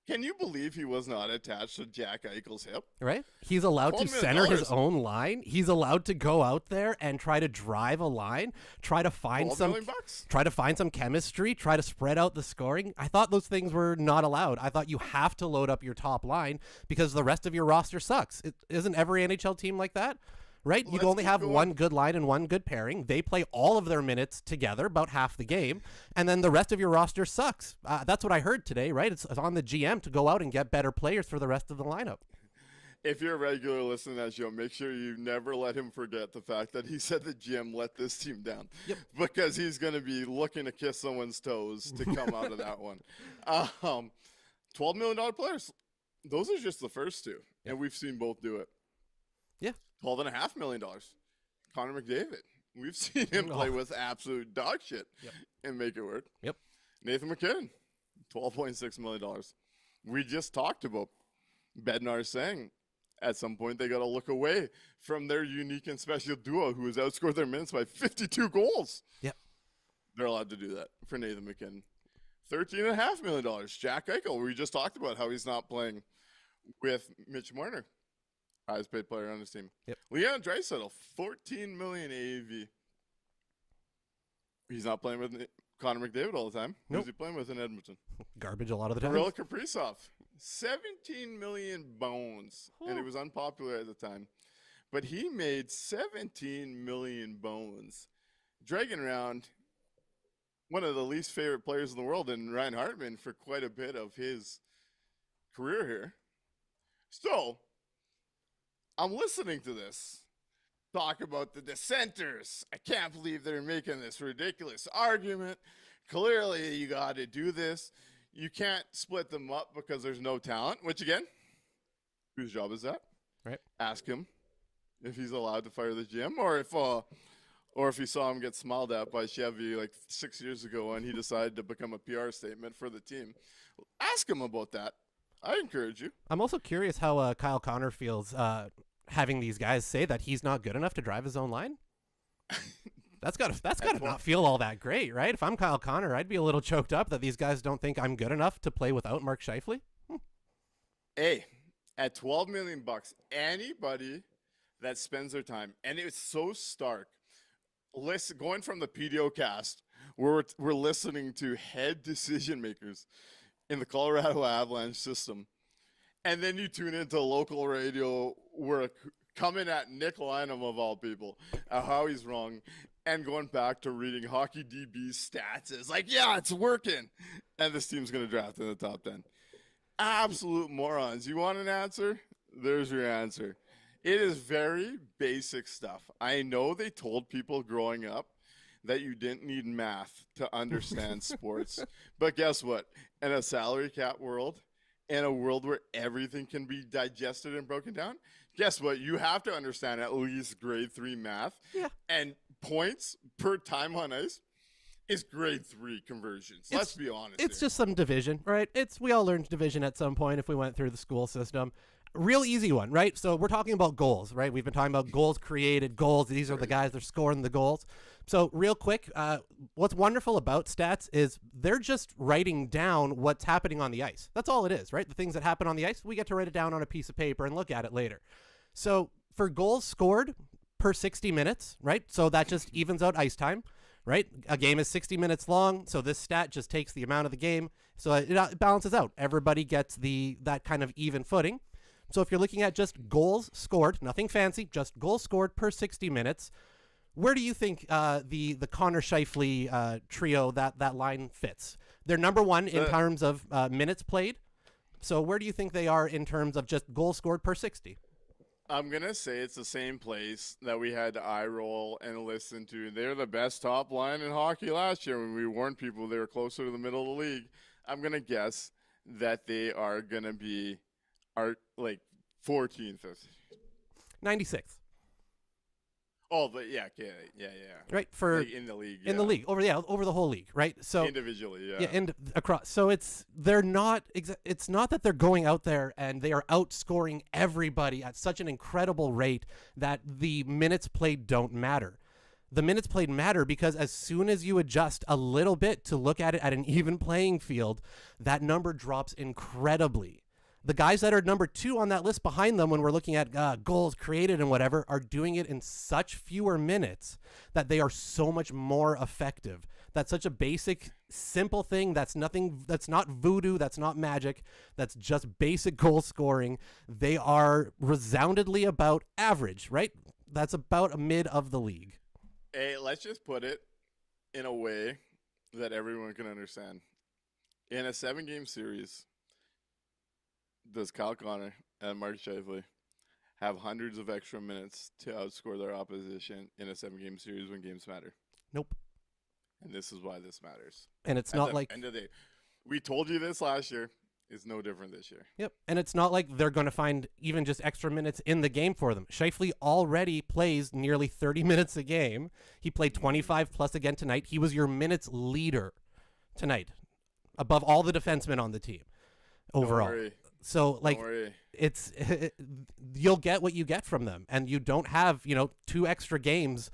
Can you believe he was not attached to Jack Eichel's hip?
Right? He's allowed to center his own line. He's allowed to go out there and try to drive a line, try to find some chemistry, try to spread out the scoring. I thought those things were not allowed. I thought you have to load up your top line because the rest of your roster sucks. Isn't every NHL team like that? Right? You only have one good line and one good pairing. They play all of their minutes together, about half the game, and then the rest of your roster sucks. That's what I heard today, right? It's on the GM to go out and get better players for the rest of the lineup.
If you're a regular listening to that show, make sure you never let him forget the fact that he said the GM let this team down.
Yep.
Because he's going to be looking to kiss someone's toes to come out of that one. $12 million players. Those are just the first 2, and we've seen both do it.
Yeah.
$12.5 million. Connor McDavid. We've seen him play with absolute dog shit and make it work.
Yep.
Nathan McKinnon, $12.6 million. We just talked about Bednar saying at some point they got to look away from their unique and special duo who has outscored their minutes by 52 goals.
Yep.
They're allowed to do that for Nathan McKinnon. $13.5 million. Jack Eichel. We just talked about how he's not playing with Mitch Marner. Highest paid player on his team.
Yep.
Leon Draisaitl, $14 million AAV. He's not playing with Connor McDavid all the time.
Nope.
Who's he playing with in Edmonton?
Garbage a lot of the time.
Kirill Kaprizov, 17 million bones. And he was unpopular at the time. But he made 17 million bones. Dragging around one of the least favorite players in the world in Ryan Hartman for quite a bit of his career here. So I'm listening to this talk about the dissenters. I can't believe they're making this ridiculous argument. Clearly, you got to do this. You can't split them up because there's no talent, which again, whose job is that?
Right.
Ask him if he's allowed to fire the GM, or if you saw him get smiled at by Chevy like 6 years ago and he decided to become a PR statement for the team. Ask him about that. I encourage you.
I'm also curious how Kyle Connor feels having these guys say that he's not good enough to drive his own line. That's gotta not feel all that great, right? If I'm Kyle Connor, I'd be a little choked up that these guys don't think I'm good enough to play without Mark Scheifele.
Hey, at $12 million, anybody that spends their time, and it's so stark. Listen, going from the PDO cast, we're listening to head decision makers in the Colorado Avalanche system, and then you tune into local radio, we're coming at Nik Lynam of all people, how he's wrong, and going back to reading Hockey DB's stats is like, yeah, it's working, and this team's going to draft in the top 10. Absolute morons. You want an answer? There's your answer. It is very basic stuff. I know they told people growing up that you didn't need math to understand sports. But guess what? In a salary cap world, in a world where everything can be digested and broken down, guess what? You have to understand at least grade 3 math.
Yeah.
And points per time on ice is grade 3 conversions. Let's be honest.
It's
here.
just some division, right? We all learned division at some point if we went through the school system. Real easy one, right? So we're talking about goals, right? We've been talking about goals created, goals. These are the guys that are scoring the goals. So real quick, what's wonderful about stats is they're just writing down what's happening on the ice. That's all it is, right? The things that happen on the ice, we get to write it down on a piece of paper and look at it later. So for goals scored per 60 minutes, right? So that just evens out ice time, right? A game is 60 minutes long, so this stat just takes the amount of the game, so it balances out. Everybody gets that kind of even footing. So if you're looking at just goals scored, nothing fancy, just goals scored per 60 minutes, where do you think the Connor Scheifele trio, that line fits? They're number one in terms of minutes played. So where do you think they are in terms of just goals scored per 60?
I'm going to say it's the same place that we had to eye roll and listen to. They're the best top line in hockey last year when we warned people they were closer to the middle of the league. I'm going to guess that they are going to be like 14th.
96th.
Oh, but yeah.
Right, for
like in the league.
In the league, over the whole league, right? So
individually, yeah.
Yeah, and across. So it's not that they're going out there and they are outscoring everybody at such an incredible rate that the minutes played don't matter. The minutes played matter because as soon as you adjust a little bit to look at it at an even playing field, that number drops incredibly. The guys that are number 2 on that list behind them when we're looking at goals created and whatever are doing it in such fewer minutes that they are so much more effective. That's such a basic, simple thing. That's not voodoo. That's not magic. That's just basic goal scoring. They are resoundingly about average, right? That's about a mid of the league.
Hey, let's just put it in a way that everyone can understand. In a 7-game series, does Kyle Connor and Mark Scheifele have hundreds of extra minutes to outscore their opposition in a 7-game series when games matter?
Nope.
And this is why this matters.
And it's not like...
End of the day, we told you this last year. It's no different this year.
Yep. And it's not like they're going to find even just extra minutes in the game for them. Scheifele already plays nearly 30 minutes a game. He played 25 plus again tonight. He was your minutes leader tonight, above all the defensemen on the team overall.
Don't worry.
So like you'll get what you get from them, and you don't have 2 extra games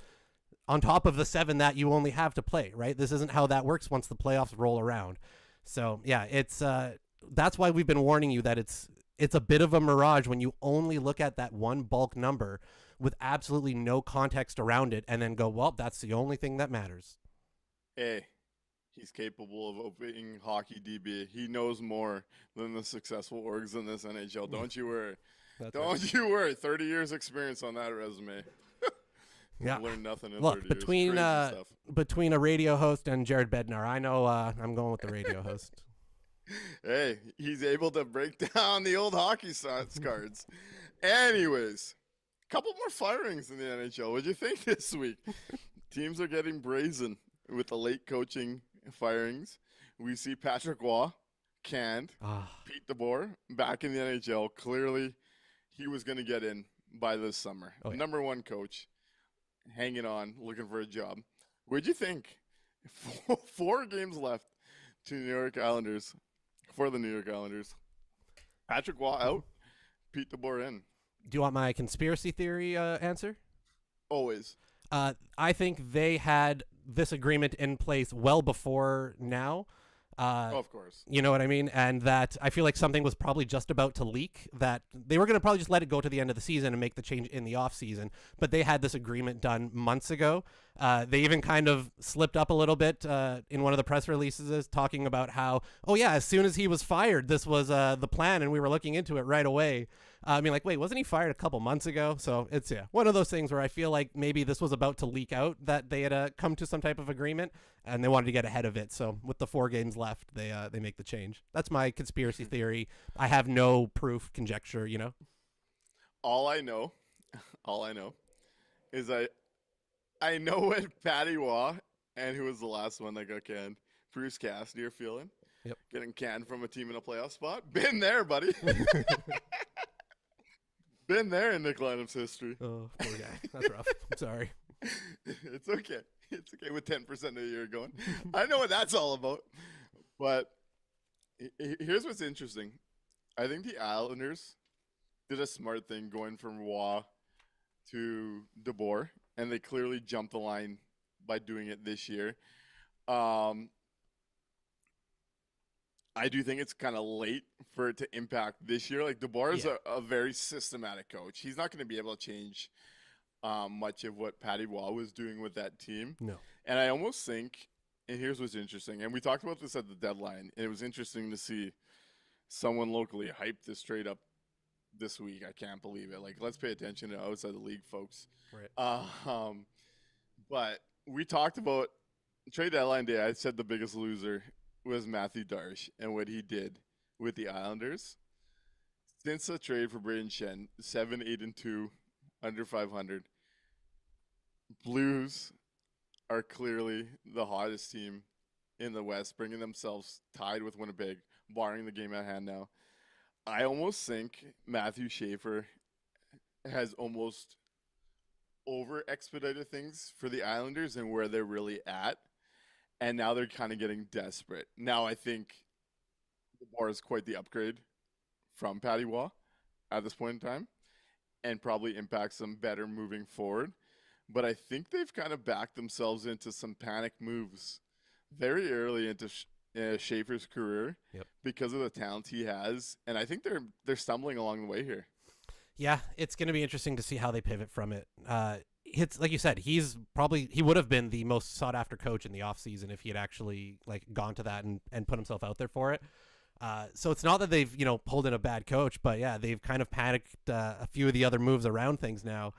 on top of the 7 that you only have to play, right? This isn't how that works once the playoffs roll around. So yeah, it's that's why we've been warning you that it's a bit of a mirage when you only look at that one bulk number with absolutely no context around it, and then go, well, that's the only thing that matters.
Hey. He's capable of opening hockey DB. He knows more than the successful orgs in this NHL. Don't you worry. Don't you worry. 30 years experience on that resume.
Yeah.
Learned nothing in
Look,
30 years.
between a radio host and Jared Bednar, I know I'm going with the radio host.
Hey, he's able to break down the old hockey cards. Anyways, couple more firings in the NHL. What'd you think this week? Teams are getting brazen with the late coaching firings. We see Patrick Waugh canned. Pete DeBoer back in the NHL. Clearly, he was going to get in by this summer.
Oh, yeah.
Number one coach, hanging on, looking for a job. What'd you think? 4 games left to New York Islanders. For the New York Islanders. Patrick Waugh out, Pete DeBoer in.
Do you want my conspiracy theory answer?
Always.
I think they had this agreement in place well before now.
Of course.
You know what I mean? And that I feel like something was probably just about to leak, that they were going to probably just let it go to the end of the season and make the change in the off season. But they had this agreement done months ago. They even kind of slipped up a little bit in one of the press releases talking about how, oh yeah, as soon as he was fired, this was the plan and we were looking into it right away. I mean, like, wait, wasn't he fired a couple months ago? So it's one of those things where I feel like maybe this was about to leak out that they had come to some type of agreement and they wanted to get ahead of it. So with the 4 games left, they make the change. That's my conspiracy theory. I have no proof, conjecture, you know.
All I know is I know what Patty Waugh and who was the last one that got canned, Bruce Cassidy, are feeling.
Yep.
Getting canned from a team in a playoff spot. Been there, buddy. Been there in Nik Lynam's history.
Oh, poor guy. That's rough. I'm sorry.
It's okay. It's okay with 10% a year going. I know what that's all about. But here's what's interesting. I think the Islanders did a smart thing going from Waugh to DeBoer, and they clearly jumped the line by doing it this year. I do think it's kind of late for it to impact this year. Like, DeBoer is a very systematic coach. He's not going to be able to change much of what Patty Waugh was doing with that team.
No.
And I almost think, and here's what's interesting, and we talked about this at the deadline, and it was interesting to see someone locally hype this trade up this week. I can't believe it. Like, let's pay attention to outside the league, folks.
Right.
But we talked about trade deadline day. I said the biggest loser was Matthew Darche and what he did with the Islanders. Since the trade for Braden Shen, 7-8-2, under 500. Blues are clearly the hottest team in the West, bringing themselves tied with Winnipeg, barring the game at hand now. I almost think Matthew Scheifele has almost over-expedited things for the Islanders and where they're really at. And now they're kind of getting desperate. Now I think DeBoer is quite the upgrade from Patty Waugh at this point in time and probably impacts them better moving forward. But I think they've kind of backed themselves into some panic moves very early into Schaefer's career because of the talent he has. And I think they're stumbling along the way here.
Yeah, it's going to be interesting to see how they pivot from it. It's like you said, he would have been the most sought after coach in the offseason if he had actually like gone to that and put himself out there for it. So it's not that they've, pulled in a bad coach, but yeah, they've kind of panicked a few of the other moves around things now.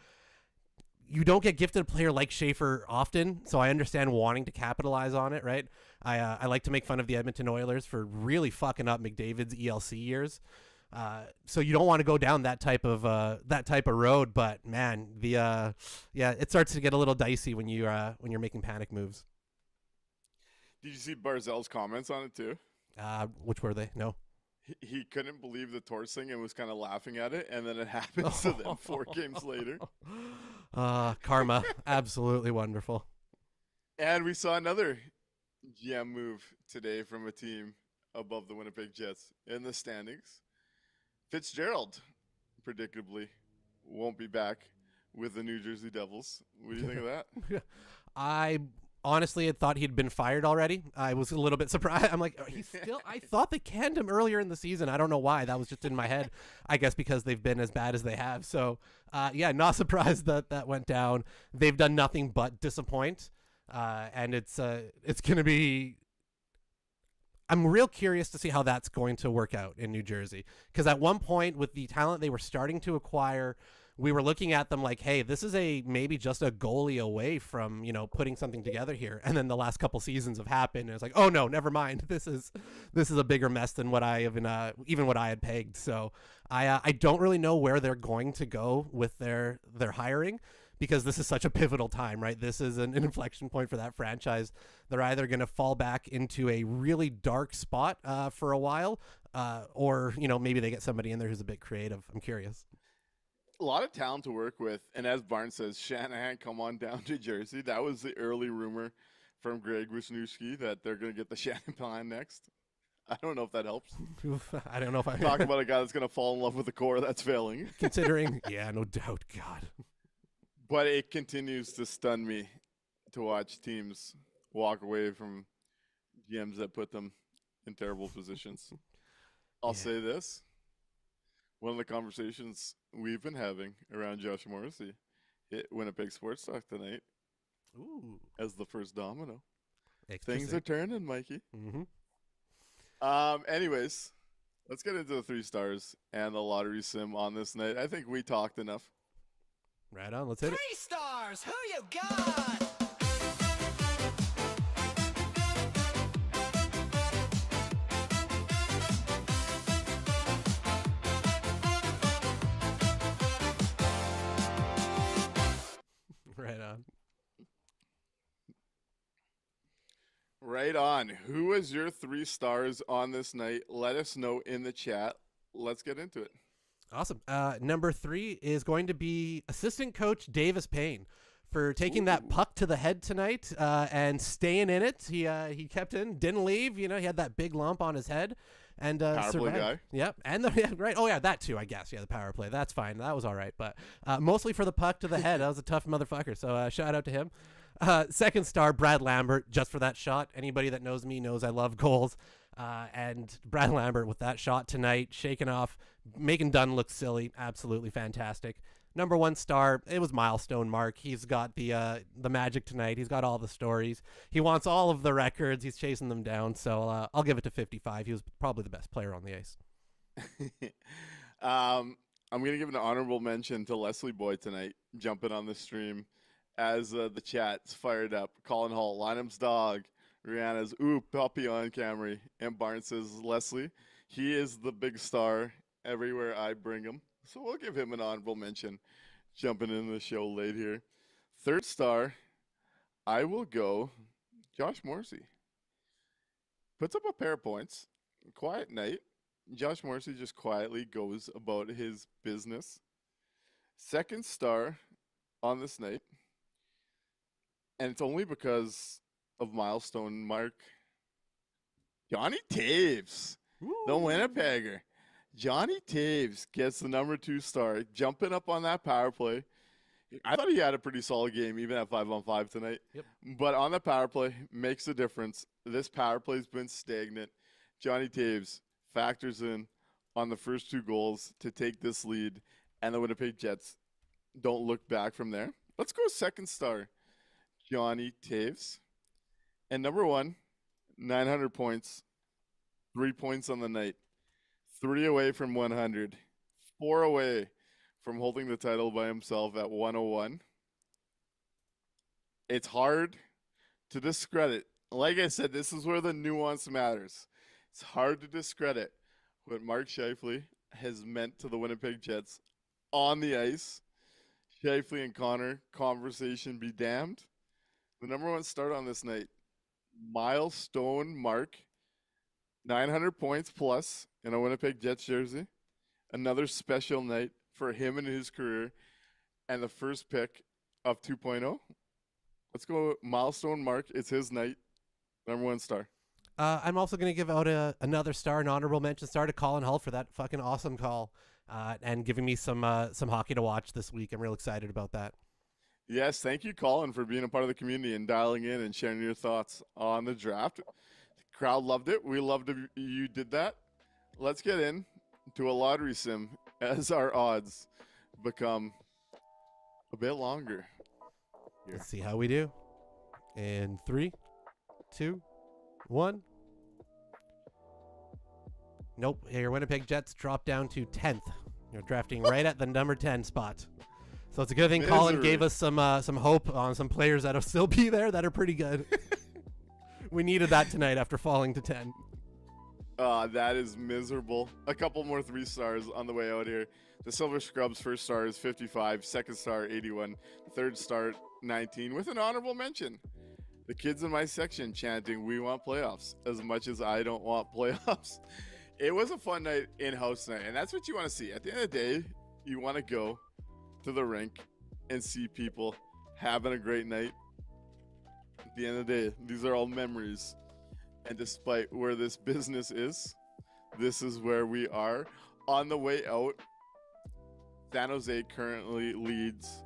You don't get gifted a player like Scheifele often, so I understand wanting to capitalize on it, right? I like to make fun of the Edmonton Oilers for really fucking up McDavid's ELC years. So you don't want to go down that type of road, but man, it starts to get a little dicey when you're making panic moves.
Did you see Barzell's comments on it too?
Which were they? No.
He couldn't believe the torch thing and was kind of laughing at it, and then it happens to them 4 games later.
Karma, absolutely wonderful.
And we saw another GM move today from a team above the Winnipeg Jets in the standings. Fitzgerald, predictably, won't be back with the New Jersey Devils. What do you think of that?
I honestly had thought he'd been fired already. I was a little bit surprised. I'm like, he's still. I thought they canned him earlier in the season. I don't know why. That was just in my head. I guess because they've been as bad as they have. So, not surprised that went down. They've done nothing but disappoint, and it's going to be. I'm real curious to see how that's going to work out in New Jersey, because at one point with the talent they were starting to acquire we were looking at them like, hey, this is maybe just a goalie away from, putting something together here. And then the last couple seasons have happened, and it's like, oh no, never mind. This is a bigger mess than what I even what I had pegged. So I don't really know where they're going to go with their hiring, because this is such a pivotal time, right? This is an inflection point for that franchise. They're either going to fall back into a really dark spot for a while, or maybe they get somebody in there who's a bit creative. I'm curious.
A lot of talent to work with, and as Barnes says, Shanahan, come on down to Jersey. That was the early rumor from Greg Wisniewski that they're going to get the Shanahan plan next. I don't know if that helps.
I don't know if I
talk about a guy that's going to fall in love with the core that's failing.
Considering, yeah, no doubt, God.
But it continues to stun me to watch teams walk away from GMs that put them in terrible positions. I'll say this. One of the conversations we've been having around Josh Morrissey hit Winnipeg Sports Talk tonight.
Ooh.
As the first domino.
Things
Things are turning, Mikey.
Mm-hmm.
Anyways, let's get into the 3 stars and the lottery sim on this night. I think we talked enough.
Right on. Let's hit it.
3 stars, who you got?
Right on.
Right on. Who is your 3 stars on this night? Let us know in the chat. Let's get into it.
Awesome. Number 3 is going to be assistant coach Davis Payne for taking that puck to the head tonight and staying in it. He kept in, didn't leave. He had that big lump on his head and
Power
survived.
play guy.
Yep. And right. Oh yeah, that too, I guess. Yeah, the power play. That's fine. That was all right. But mostly for the puck to the head. That was a tough motherfucker. So shout out to him. Second star, Brad Lambert, just for that shot. Anybody that knows me knows I love goals. And Brad Lambert with that shot tonight, shaking off, making Dunn look silly. Absolutely fantastic. Number 1 star, it was milestone Mark. He's got the magic tonight. He's got all the stories. He wants all of the records. He's chasing them down. So I'll give it to 55. He was probably the best player on the ice.
I'm going to give an honorable mention to Leslie Boyd tonight, jumping on the stream as the chat's fired up. Colin Hall, Lynham's dog. Rihanna's puppy on camera, and Barnes says Leslie, he is the big star everywhere I bring him. So we'll give him an honorable mention. Jumping in the show late here. 3rd star, I will go Josh Morrissey. Puts up a pair of points. Quiet night. Josh Morrissey just quietly goes about his business. 2nd star on this night, and it's only because of milestone Mark, Johnny Taves, the Winnipegger. Johnny Taves gets the number 2 star, jumping up on that power play. I thought he had a pretty solid game, even at 5-on-5 tonight.
Yep.
But on the power play, makes a difference. This power play's been stagnant. Johnny Taves factors in on the first 2 goals to take this lead, and the Winnipeg Jets don't look back from there. Let's go 2nd star, Johnny Taves. And number 1, 900 points, 3 points on the night, 3 away from 100, 4 away from holding the title by himself at 101. It's hard to discredit. Like I said, this is where the nuance matters. It's hard to discredit what Mark Scheifele has meant to the Winnipeg Jets on the ice. Scheifele and Connor, conversation be damned. The number 1 start on this night, milestone Mark, 900 points plus in a Winnipeg Jets jersey. Another special night for him in his career, and the first pick of 2.0. Let's go milestone Mark. It's his night. Number 1 star.
I'm also going to give out another star, an honorable mention star to Colin Hull for that fucking awesome call and giving me some hockey to watch this week. I'm real excited about that.
Yes, thank you, Colin, for being a part of the community and dialing in and sharing your thoughts on the draft. The crowd loved it. We loved it. You did that. Let's get in to a lottery sim as our odds become a bit longer. Here.
Let's see how we do. In 3, 2, 1. Nope. Your Winnipeg Jets drop down to 10th. You're drafting right at the number 10 spot. So it's a good thing Colin
Misery.
gave us some hope on some players that'll still be there that are pretty good. We needed that tonight after falling to 10.
That is miserable. A couple more 3 stars on the way out here. The Silver Scrubs first star is 55, second star 81, third star 19 with an honorable mention. The kids in my section chanting, "We want playoffs," as much as I don't want playoffs. It was a fun night, in-house night, and that's what you want to see. At the end of the day, you want to go to the rink and see people having a great night. At the end of the day, these are all memories. And despite where this business is, this is where we are. On the way out, San Jose currently leads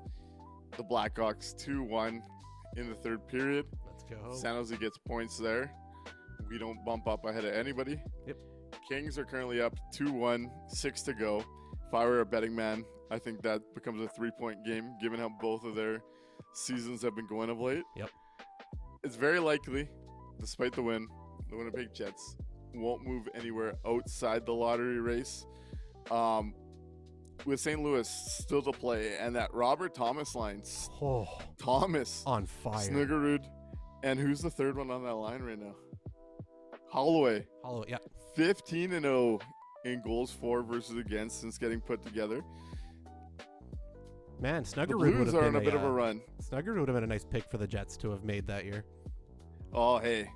the Blackhawks 2-1 in the third period.
Let's go.
San Jose gets points there. We don't bump up ahead of anybody.
Yep.
Kings are currently up 2-1, 6 to go. If I were a betting man, I think that becomes a 3-point game, given how both of their seasons have been going of late.
Yep.
It's very likely, despite the win, the Winnipeg Jets won't move anywhere outside the lottery race. With St. Louis still to play, and that Robert Thomas line,
Oh,
Thomas,
on fire.
Snuggerud, and who's the third one on that line right now? Holloway.
Holloway, yeah.
15-0 in goals for versus against since getting put together.
Man,
The
Snuggerud would
Blues
have
are
been
on a bit of a run.
Snuggerud would have been a nice pick for the Jets to have made that year.
Oh, hey,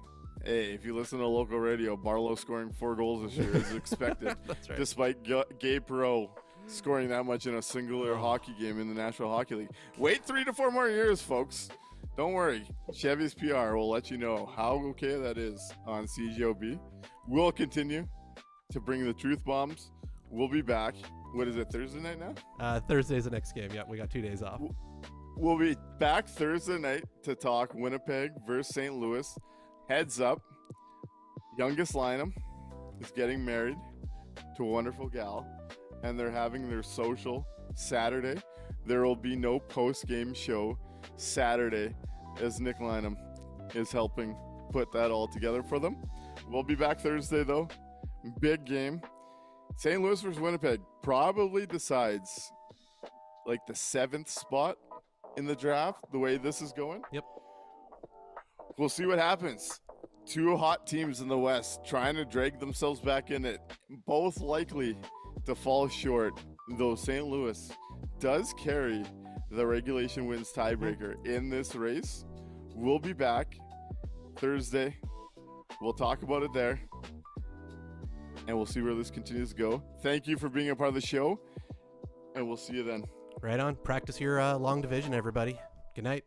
if you listen to local radio, Barlow scoring 4 goals this year is expected.
That's right.
Despite Gabe Perreault scoring that much in a singular hockey game in the National Hockey League. Wait 3 to 4 more years, folks. Don't worry. Chevy's PR will let you know how okay that is on CGOB. We'll continue to bring the truth bombs. We'll be back. What is it, Thursday night now?
Thursday's the next game. Yeah, we got 2 days off.
We'll be back Thursday night to talk Winnipeg versus St. Louis. Heads up, youngest Lynham is getting married to a wonderful gal, and they're having their social Saturday. There will be no post-game show Saturday, as Nik Lynham is helping put that all together for them. We'll be back Thursday, though. Big game. St. Louis versus Winnipeg probably decides like the 7th spot in the draft, the way this is going.
Yep.
We'll see what happens. 2 hot teams in the West trying to drag themselves back in it, both likely to fall short, though St. Louis does carry the regulation wins tiebreaker in this race. We'll be back Thursday. We'll talk about it there, and we'll see where this continues to go. Thank you for being a part of the show, and we'll see you then.
Right on. Practice your long division, everybody. Good night.